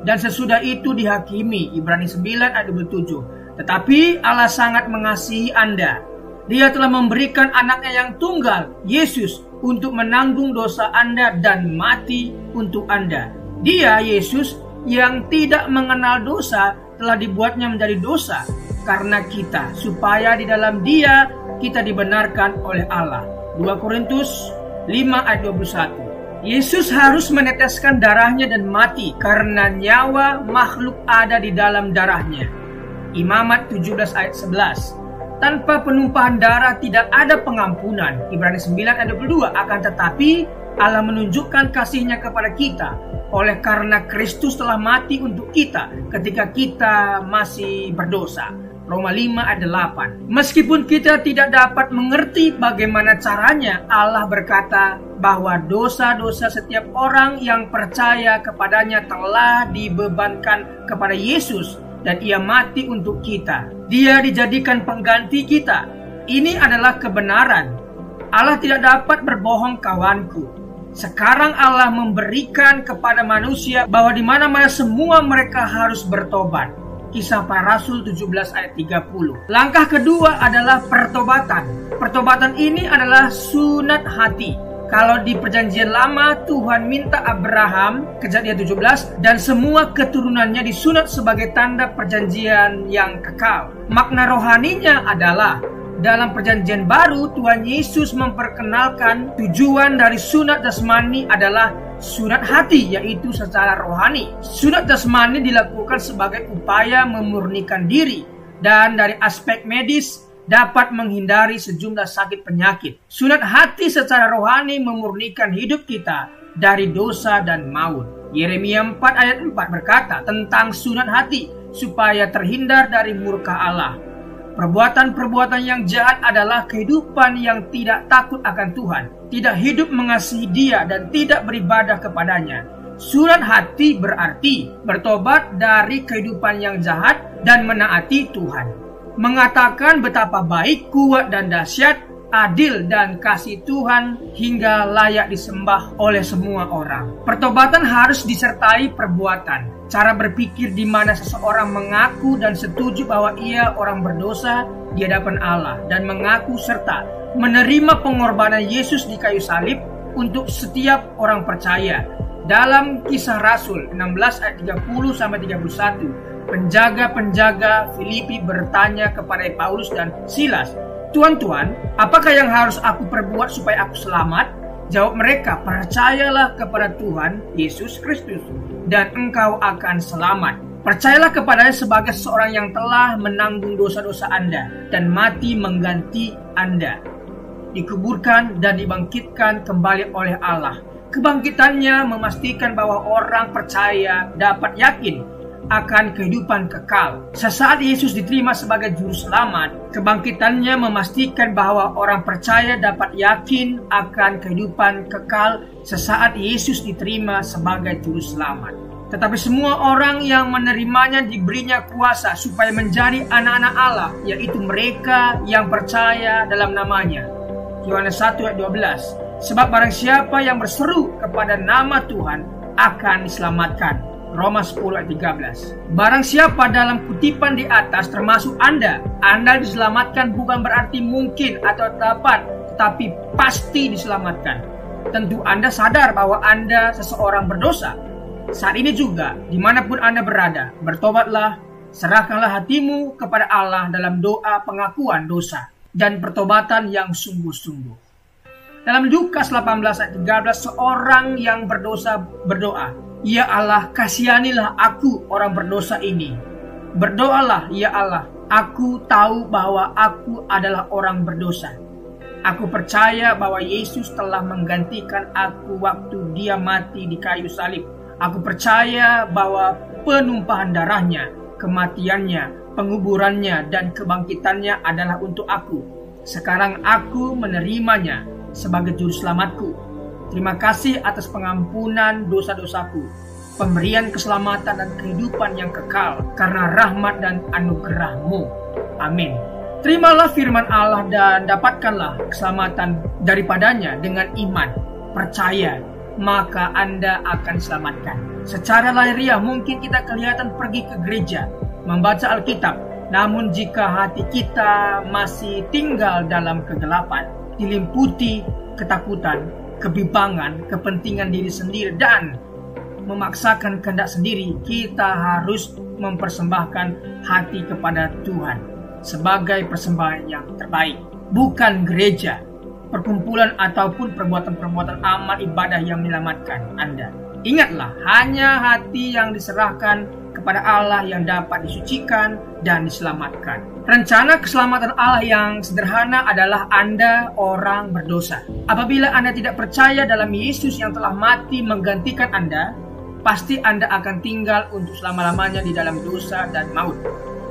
dan sesudah itu dihakimi. Ibrani 9 ayat 27. Tetapi Allah sangat mengasihi Anda. Dia telah memberikan anaknya yang tunggal, Yesus, untuk menanggung dosa Anda dan mati untuk Anda. Dia, Yesus, yang tidak mengenal dosa, telah dibuatnya menjadi dosa karena kita, supaya di dalam Dia kita dibenarkan oleh Allah. 2 Korintus 5 ayat 21. Yesus harus meneteskan darahnya dan mati karena nyawa makhluk ada di dalam darahnya. Imamat 17 ayat 11. Tanpa penumpahan darah tidak ada pengampunan. Ibrani 9 ayat 22. Akan tetapi Allah menunjukkan kasih-Nya kepada kita oleh karena Kristus telah mati untuk kita ketika kita masih berdosa. Roma 5 ayat 8. Meskipun kita tidak dapat mengerti bagaimana caranya, Allah berkata bahwa dosa-dosa setiap orang yang percaya kepadanya telah dibebankan kepada Yesus dan Ia mati untuk kita. Dia dijadikan pengganti kita. Ini adalah kebenaran. Allah tidak dapat berbohong, kawanku. Sekarang Allah memberikan kepada manusia bahwa di mana-mana semua mereka harus bertobat. Kisah Para Rasul 17 ayat 30. Langkah kedua adalah pertobatan. Pertobatan ini adalah sunat hati. Kalau di perjanjian lama Tuhan minta Abraham, Kejadian 17, dan semua keturunannya disunat sebagai tanda perjanjian yang kekal. Makna rohaninya adalah dalam perjanjian baru Tuhan Yesus memperkenalkan tujuan dari sunat jasmani adalah sunat hati, yaitu secara rohani. Sunat jasmani dilakukan sebagai upaya memurnikan diri dan dari aspek medis dapat menghindari sejumlah sakit penyakit. Sunat hati secara rohani memurnikan hidup kita dari dosa dan maut. Yeremia 4 ayat 4 berkata tentang sunat hati supaya terhindar dari murka Allah. Perbuatan-perbuatan yang jahat adalah kehidupan yang tidak takut akan Tuhan, tidak hidup mengasihi Dia dan tidak beribadah kepadanya. Sunat hati berarti bertobat dari kehidupan yang jahat dan menaati Tuhan. Mengatakan betapa baik, kuat dan dahsyat, adil dan kasih Tuhan hingga layak disembah oleh semua orang. Pertobatan harus disertai perbuatan. Cara berpikir di mana seseorang mengaku dan setuju bahwa ia orang berdosa di hadapan Allah dan mengaku serta menerima pengorbanan Yesus di kayu salib untuk setiap orang percaya. Dalam Kisah Rasul 16 ayat 30-31, penjaga-penjaga Filipi bertanya kepada Paulus dan Silas, "Tuan-tuan, apakah yang harus aku perbuat supaya aku selamat?" Jawab mereka, "Percayalah kepada Tuhan Yesus Kristus dan engkau akan selamat." Percayalah kepadanya sebagai seorang yang telah menanggung dosa-dosa Anda dan mati mengganti Anda, dikuburkan dan dibangkitkan kembali oleh Allah. Kebangkitannya memastikan bahwa orang percaya dapat yakin akan kehidupan kekal. Sesaat Yesus diterima sebagai juru selamat, kebangkitannya memastikan bahwa orang percaya dapat yakin akan kehidupan kekal sesaat Yesus diterima sebagai juru selamat. Tetapi semua orang yang menerimanya diberinya kuasa supaya menjadi anak-anak Allah, yaitu mereka yang percaya dalam namanya. Yohanes 1 ayat 12. Sebab barang siapa yang berseru kepada nama Tuhan akan diselamatkan. Roma 10 ayat 13. Barang siapa dalam kutipan di atas termasuk Anda diselamatkan bukan berarti mungkin atau dapat, tetapi pasti diselamatkan. Tentu Anda sadar bahwa Anda seseorang berdosa. Saat ini juga, dimanapun Anda berada, bertobatlah, serahkanlah hatimu kepada Allah dalam doa pengakuan dosa dan pertobatan yang sungguh-sungguh. Dalam Lukas 18 ayat 13, seorang yang berdosa berdoa, "Ya Allah, kasihanilah aku orang berdosa ini." Berdoalah, ya Allah, aku tahu bahwa aku adalah orang berdosa. Aku percaya bahwa Yesus telah menggantikan aku waktu dia mati di kayu salib. Aku percaya bahwa penumpahan darahnya, kematiannya, penguburannya, dan kebangkitannya adalah untuk aku. Sekarang aku menerimanya sebagai juru selamatku. Terima kasih atas pengampunan dosa-dosaku, pemberian keselamatan dan kehidupan yang kekal karena rahmat dan anugerah-Mu. Amin. Terimalah firman Allah dan dapatkanlah keselamatan daripadanya dengan iman. Percaya, maka Anda akan diselamatkan. Secara lahiriah mungkin kita kelihatan pergi ke gereja, membaca Alkitab. Namun jika hati kita masih tinggal dalam kegelapan, dilimputi ketakutan, kebimbangan, kepentingan diri sendiri, dan memaksakan kehendak sendiri, kita harus mempersembahkan hati kepada Tuhan sebagai persembahan yang terbaik. Bukan gereja, perkumpulan ataupun perbuatan-perbuatan amal ibadah yang menyelamatkan Anda. Ingatlah, hanya hati yang diserahkan kepada Allah yang dapat disucikan dan diselamatkan. Rencana keselamatan Allah yang sederhana adalah Anda orang berdosa. Apabila Anda tidak percaya dalam Yesus yang telah mati menggantikan Anda, pasti Anda akan tinggal untuk selama-lamanya di dalam dosa dan maut.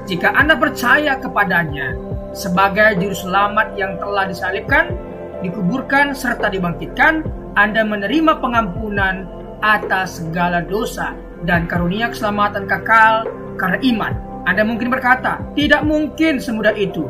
Jika Anda percaya kepadanya sebagai juru selamat yang telah disalibkan, dikuburkan, serta dibangkitkan, Anda menerima pengampunan atas segala dosa dan karunia keselamatan kekal karena iman. Anda mungkin berkata, tidak mungkin semudah itu.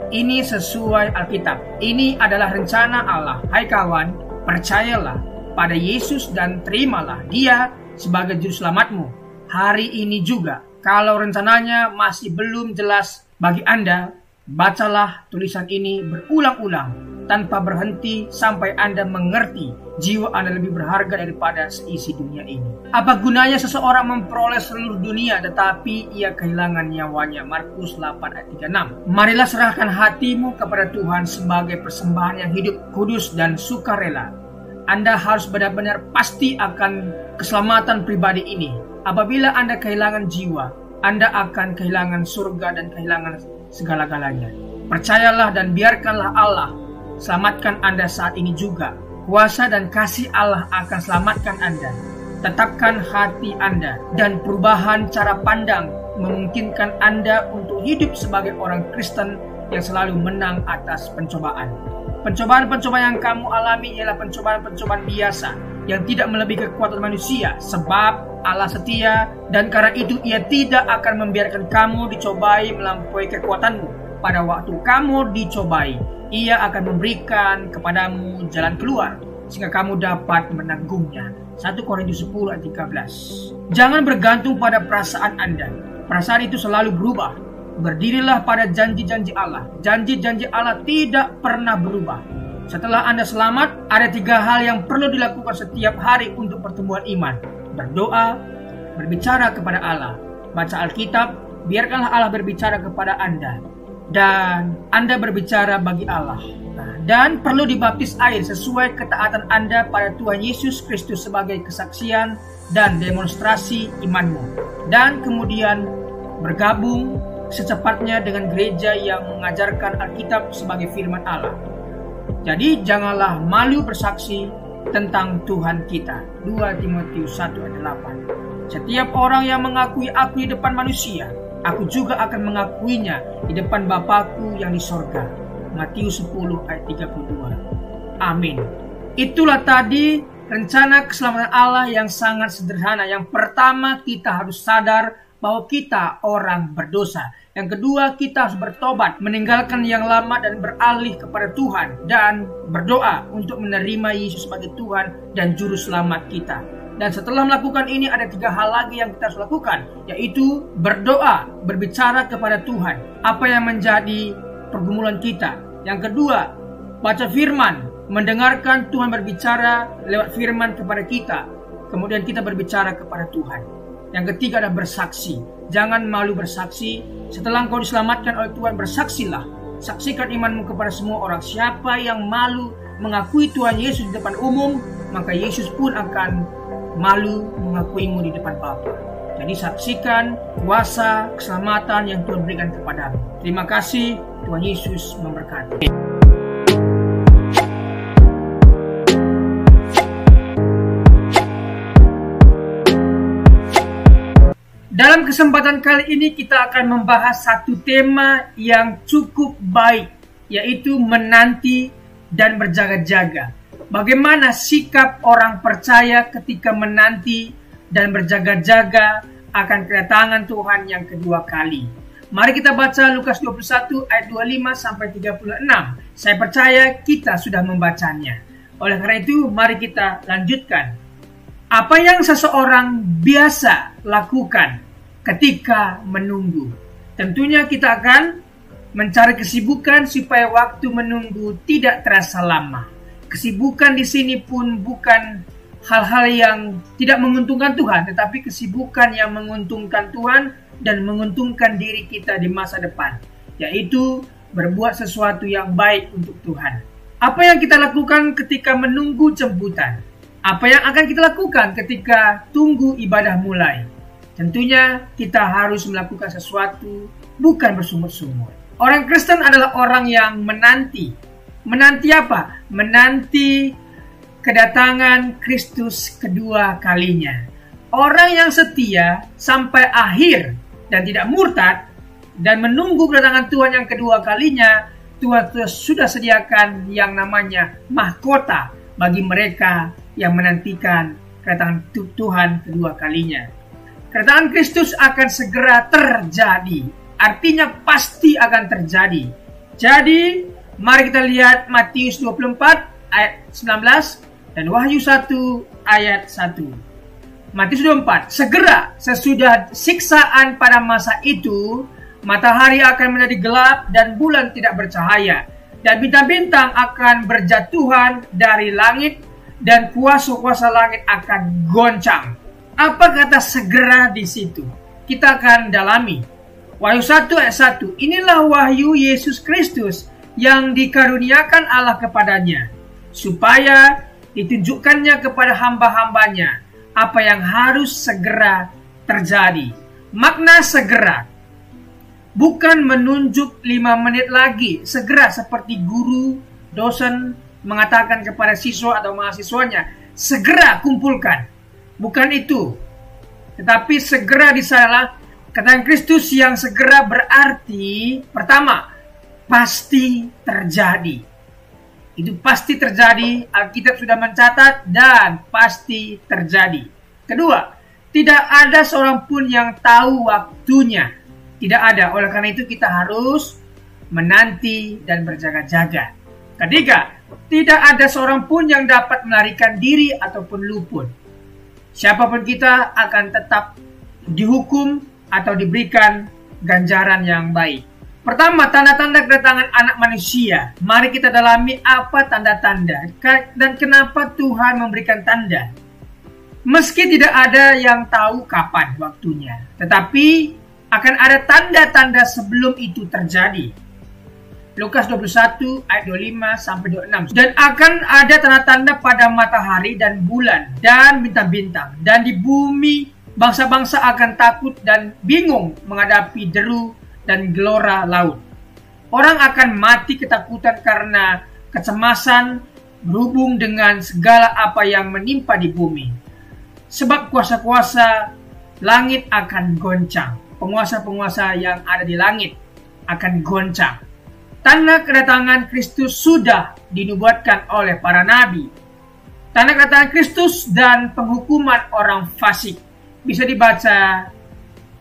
Ini sesuai Alkitab. Ini adalah rencana Allah. Hai kawan, percayalah pada Yesus dan terimalah Dia sebagai juru selamatmu hari ini juga. Kalau rencananya masih belum jelas bagi Anda, bacalah tulisan ini berulang-ulang tanpa berhenti sampai Anda mengerti jiwa Anda lebih berharga daripada seisi dunia ini. Apa gunanya seseorang memperoleh seluruh dunia tetapi ia kehilangan nyawanya? Markus 8 ayat 36. Marilah serahkan hatimu kepada Tuhan sebagai persembahan yang hidup, kudus, dan sukarela. Anda harus benar-benar pasti akan keselamatan pribadi ini. Apabila Anda kehilangan jiwa, Anda akan kehilangan surga dan kehilangan segala-galanya. Percayalah dan biarkanlah Allah selamatkan Anda saat ini juga. Kuasa dan kasih Allah akan selamatkan Anda. Tetapkan hati Anda dan perubahan cara pandang memungkinkan Anda untuk hidup sebagai orang Kristen yang selalu menang atas pencobaan. Pencobaan-pencobaan yang kamu alami ialah pencobaan-pencobaan biasa yang tidak melebihi kekuatan manusia, sebab Allah setia dan karena itu Ia tidak akan membiarkan kamu dicobai melampaui kekuatanmu. Pada waktu kamu dicobai, Ia akan memberikan kepadamu jalan keluar sehingga kamu dapat menanggungnya. 1 Korintus 10 ayat 13. Jangan bergantung pada perasaan Anda. Perasaan itu selalu berubah. Berdirilah pada janji-janji Allah. Janji-janji Allah tidak pernah berubah. Setelah Anda selamat, ada 3 hal yang perlu dilakukan setiap hari untuk pertumbuhan iman. Berdoa, berbicara kepada Allah, baca Alkitab, biarkanlah Allah berbicara kepada Anda, dan Anda berbicara bagi Allah. Dan perlu dibaptis air sesuai ketaatan Anda pada Tuhan Yesus Kristus sebagai kesaksian dan demonstrasi imanmu. Dan kemudian bergabung secepatnya dengan gereja yang mengajarkan Alkitab sebagai firman Allah. Jadi janganlah malu bersaksi tentang Tuhan kita. 2 Timotius 1 ayat 8. Setiap orang yang mengakui aku di depan manusia, aku juga akan mengakuinya di depan Bapakku yang di sorga. Matius 10 ayat 32. Amin. Itulah tadi rencana keselamatan Allah yang sangat sederhana. Yang pertama, kita harus sadar bahwa kita orang berdosa. Yang kedua, kita harus bertobat, meninggalkan yang lama dan beralih kepada Tuhan, dan berdoa untuk menerima Yesus sebagai Tuhan dan Juru Selamat kita. Dan setelah melakukan ini, ada 3 hal lagi yang kita harus lakukan, yaitu berdoa, berbicara kepada Tuhan, apa yang menjadi pergumulan kita. Yang kedua, baca firman, mendengarkan Tuhan berbicara lewat firman kepada kita, kemudian kita berbicara kepada Tuhan. Yang ketiga adalah bersaksi. Jangan malu bersaksi. Setelah engkau diselamatkan oleh Tuhan, bersaksilah. Saksikan imanmu kepada semua orang. Siapa yang malu mengakui Tuhan Yesus di depan umum, maka Yesus pun akan malu mengakuimu di depan Bapa. Jadi saksikan kuasa keselamatan yang Tuhan berikan kepadamu. Terima kasih, Tuhan Yesus memberkati. Dalam kesempatan kali ini kita akan membahas satu tema yang cukup baik, yaitu menanti dan berjaga-jaga. Bagaimana sikap orang percaya ketika menanti dan berjaga-jaga akan kedatangan Tuhan yang kedua kali. Mari kita baca Lukas 21 ayat 25 sampai 36. Saya percaya kita sudah membacanya. Oleh karena itu, mari kita lanjutkan. Apa yang seseorang biasa lakukan ketika menunggu? Tentunya kita akan mencari kesibukan supaya waktu menunggu tidak terasa lama. Kesibukan di sini pun bukan hal-hal yang tidak menguntungkan Tuhan, tetapi kesibukan yang menguntungkan Tuhan dan menguntungkan diri kita di masa depan, yaitu berbuat sesuatu yang baik untuk Tuhan. Apa yang kita lakukan ketika menunggu jemputan? Apa yang akan kita lakukan ketika tunggu ibadah mulai? Tentunya kita harus melakukan sesuatu, bukan bersumur-sumur. Orang Kristen adalah orang yang menanti. Menanti apa? Menanti kedatangan Kristus kedua kalinya. Orang yang setia sampai akhir dan tidak murtad dan menunggu kedatangan Tuhan yang kedua kalinya, Tuhan sudah sediakan yang namanya mahkota bagi mereka yang menantikan kedatangan Tuhan kedua kalinya. Kedatangan Kristus akan segera terjadi. Artinya pasti akan terjadi. Jadi, mari kita lihat Matius 24 ayat 19 dan Wahyu 1 ayat 1. Matius 24. Segera sesudah siksaan pada masa itu, matahari akan menjadi gelap dan bulan tidak bercahaya, dan bintang-bintang akan berjatuhan dari langit, dan kuasa-kuasa langit akan goncang. Apa kata segera di situ? Kita akan dalami. Wahyu 1 ayat 1. Inilah wahyu Yesus Kristus yang dikaruniakan Allah kepadanya, supaya ditunjukkannya kepada hamba-hambanya apa yang harus segera terjadi. Makna segera bukan menunjuk 5 menit lagi. Segera seperti guru, dosen mengatakan kepada siswa atau mahasiswanya, segera kumpulkan. Bukan itu. Tetapi segera di sana, kedatangan Kristus yang segera berarti, pertama, pasti terjadi. Itu pasti terjadi, Alkitab sudah mencatat dan pasti terjadi. Kedua, tidak ada seorang pun yang tahu waktunya. Tidak ada, oleh karena itu kita harus menanti dan berjaga-jaga. Ketiga, tidak ada seorang pun yang dapat melarikan diri ataupun luput. Siapapun kita akan tetap dihukum atau diberikan ganjaran yang baik. Pertama, tanda-tanda kedatangan anak manusia. Mari kita dalami apa tanda-tanda dan kenapa Tuhan memberikan tanda. Meski tidak ada yang tahu kapan waktunya, tetapi akan ada tanda-tanda sebelum itu terjadi. Lukas 21 ayat 25 sampai 26. Dan akan ada tanda-tanda pada matahari dan bulan dan bintang-bintang, dan di bumi bangsa-bangsa akan takut dan bingung menghadapi deru dan gelora laut. Orang akan mati ketakutan karena kecemasan berhubung dengan segala apa yang menimpa di bumi. Sebab kuasa-kuasa langit akan goncang. Penguasa-penguasa yang ada di langit akan goncang. Tanda kedatangan Kristus sudah dinubuatkan oleh para nabi. Tanda kedatangan Kristus dan penghukuman orang fasik bisa dibaca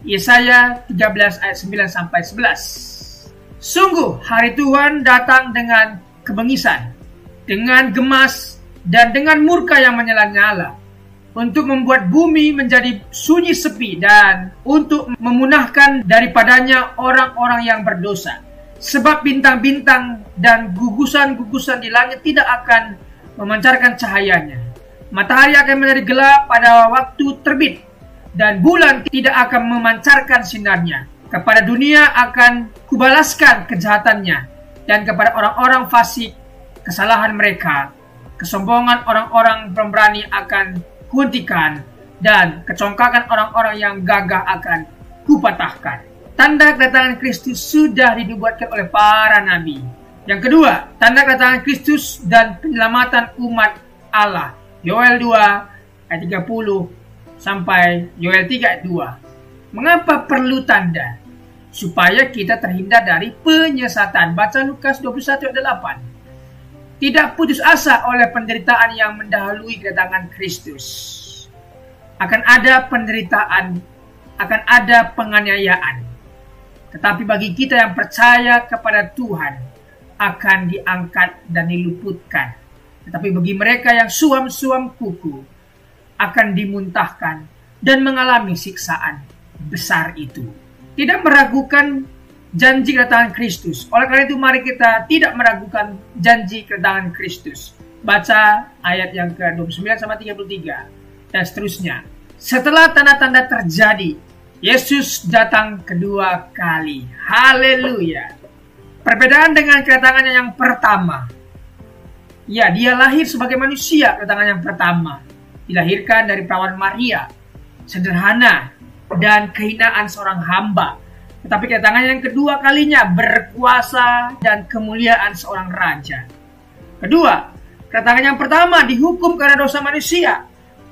Yesaya 13 ayat 9 sampai 11. Sungguh hari Tuhan datang dengan kebengisan, dengan gemas dan dengan murka yang menyala-nyala, untuk membuat bumi menjadi sunyi sepi dan untuk memunahkan daripadanya orang-orang yang berdosa. Sebab bintang-bintang dan gugusan-gugusan di langit tidak akan memancarkan cahayanya. Matahari akan menjadi gelap pada waktu terbit, dan bulan tidak akan memancarkan sinarnya. Kepada dunia akan kubalaskan kejahatannya, dan kepada orang-orang fasik kesalahan mereka. Kesombongan orang-orang pemberani akan kuhentikan, dan kecongkakan orang-orang yang gagah akan kupatahkan. Tanda kedatangan Kristus sudah dinubuatkan oleh para nabi. Yang kedua, tanda kedatangan Kristus dan penyelamatan umat Allah. Yoel 2 ayat 30 sampai Yoel 3 ayat 2. Mengapa perlu tanda? Supaya kita terhindar dari penyesatan. Baca Lukas 21 ayat 8. Tidak putus asa oleh penderitaan yang mendahului kedatangan Kristus. Akan ada penderitaan, akan ada penganiayaan. Tetapi bagi kita yang percaya kepada Tuhan, akan diangkat dan diluputkan. Tetapi bagi mereka yang suam-suam kuku, akan dimuntahkan dan mengalami siksaan besar itu. Tidak meragukan janji kedatangan Kristus. Oleh karena itu mari kita tidak meragukan janji kedatangan Kristus. Baca ayat yang ke-29 sampai 33 dan seterusnya. Setelah tanda-tanda terjadi, Yesus datang kedua kali. Haleluya. Perbedaan dengan kedatangannya yang pertama. Ya, dia lahir sebagai manusia kedatangan yang pertama. Dilahirkan dari perawan Maria. Sederhana dan kehinaan seorang hamba. Tetapi kedatangannya yang kedua kalinya berkuasa dan kemuliaan seorang raja. Kedua, kedatangan yang pertama dihukum karena dosa manusia.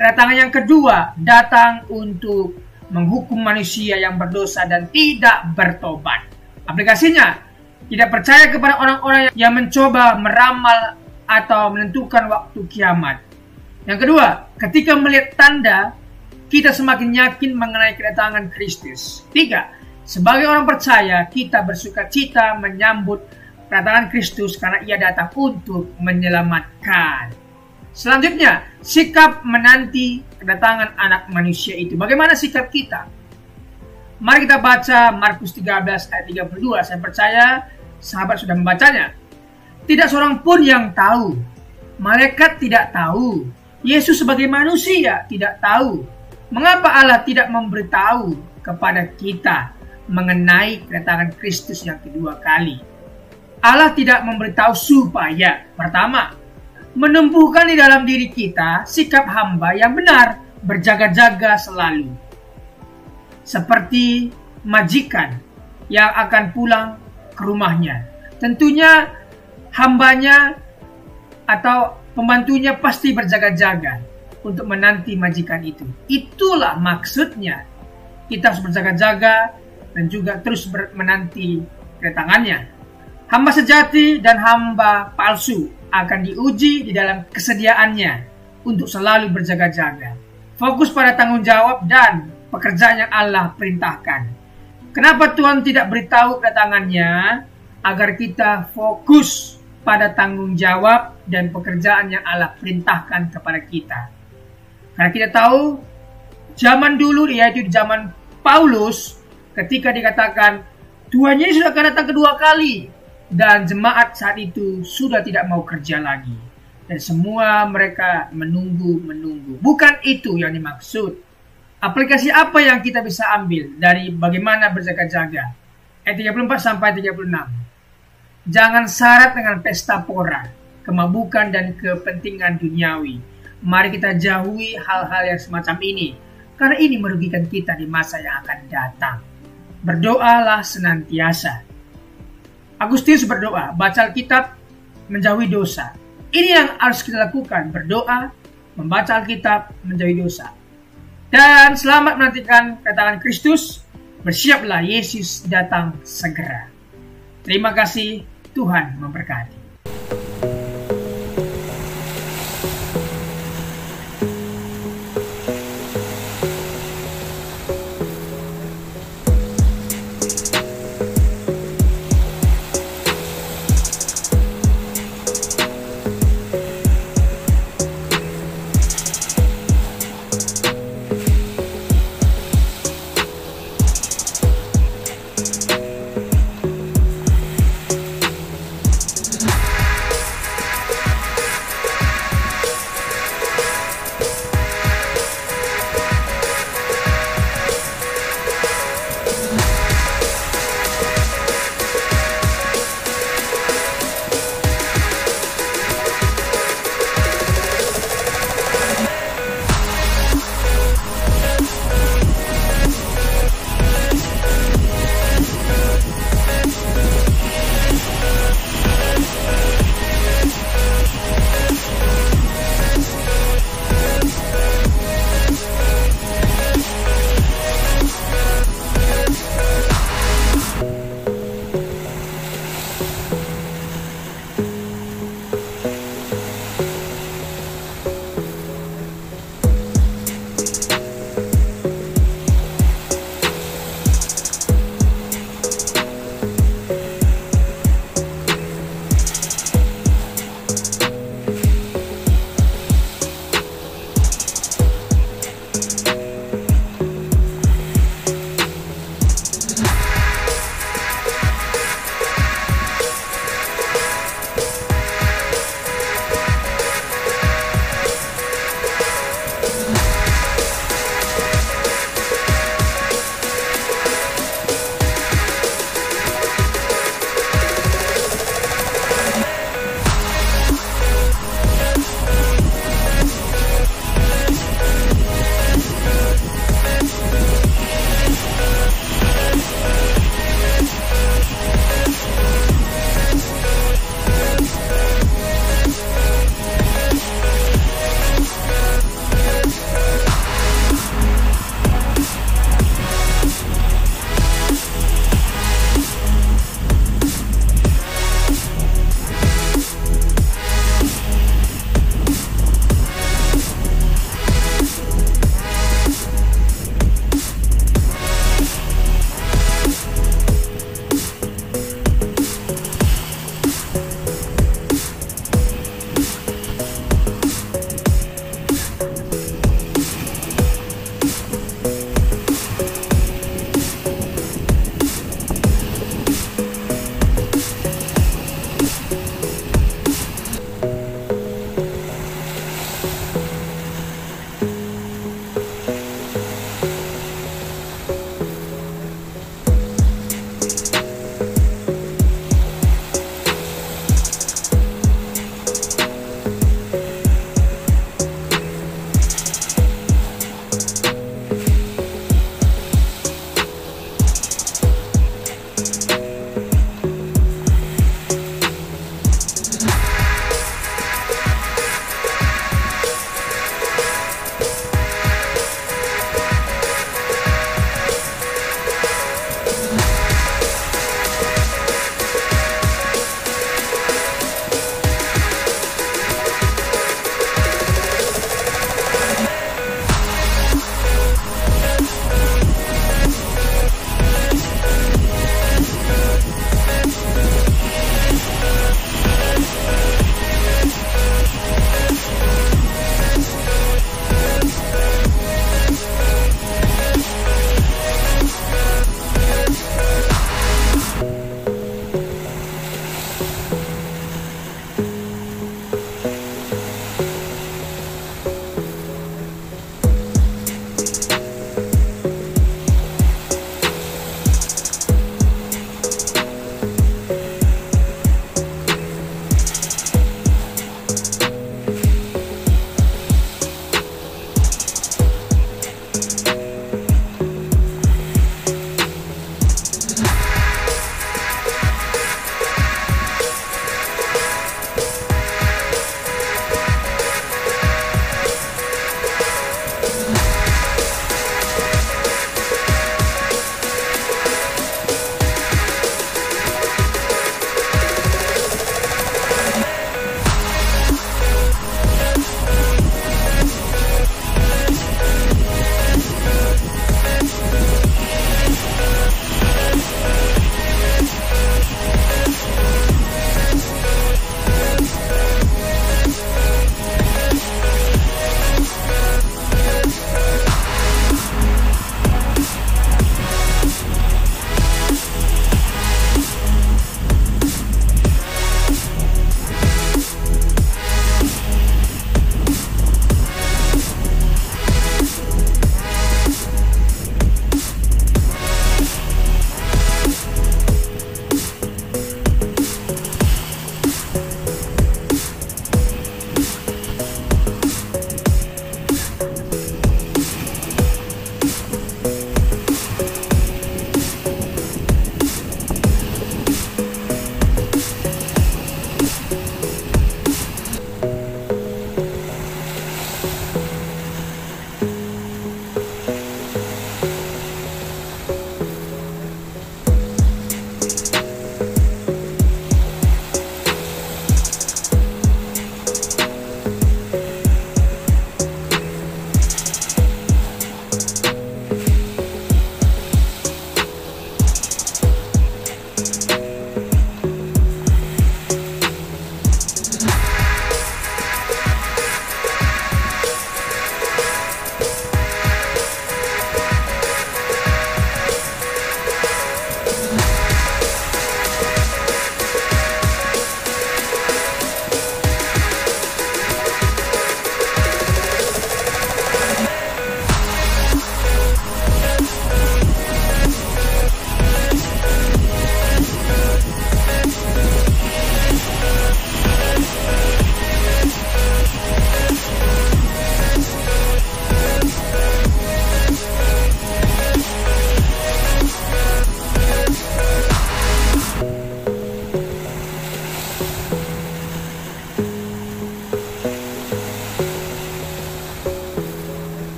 Kedatangan yang kedua datang untuk menghukum manusia yang berdosa dan tidak bertobat. Aplikasinya, tidak percaya kepada orang-orang yang mencoba meramal atau menentukan waktu kiamat. Yang kedua, ketika melihat tanda, kita semakin yakin mengenai kedatangan Kristus. 3. Sebagai orang percaya, kita bersukacita menyambut kedatangan Kristus karena ia datang untuk menyelamatkan. Selanjutnya, sikap menanti kedatangan anak manusia itu. Bagaimana sikap kita? Mari kita baca Markus 13 ayat 32. Saya percaya sahabat sudah membacanya. Tidak seorang pun yang tahu. Malaikat tidak tahu. Yesus sebagai manusia tidak tahu. Mengapa Allah tidak memberitahu kepada kita mengenai kedatangan Kristus yang kedua kali? Allah tidak memberitahu supaya, pertama, menumbuhkan di dalam diri kita sikap hamba yang benar, berjaga-jaga selalu. Seperti majikan yang akan pulang ke rumahnya. Tentunya hambanya atau pembantunya pasti berjaga-jaga untuk menanti majikan itu. Itulah maksudnya. Kita harus berjaga-jaga dan juga terus menanti kedatangannya. Hamba sejati dan hamba palsu akan diuji di dalam kesediaannya untuk selalu berjaga-jaga. Fokus pada tanggung jawab dan pekerjaan yang Allah perintahkan. Kenapa Tuhan tidak beritahu kedatangannya? Agar kita fokus pada tanggung jawab dan pekerjaan yang Allah perintahkan kepada kita. Karena kita tahu zaman dulu, yaitu di zaman Paulus, ketika dikatakan Tuhan Yesus akan datang kedua kali, dan jemaat saat itu sudah tidak mau kerja lagi. Dan semua mereka menunggu. Bukan itu yang dimaksud. Aplikasi apa yang kita bisa ambil dari bagaimana berjaga-jaga? Ayat 34 sampai 36. Jangan syarat dengan pesta pora, kemabukan dan kepentingan duniawi. Mari kita jauhi hal-hal yang semacam ini, karena ini merugikan kita di masa yang akan datang. Berdoalah senantiasa. Agustinus berdoa, baca Alkitab, menjauhi dosa. Ini yang harus kita lakukan, berdoa, membaca Alkitab, menjauhi dosa. Dan selamat menantikan kedatangan Kristus, bersiaplah Yesus datang segera. Terima kasih, Tuhan memberkati.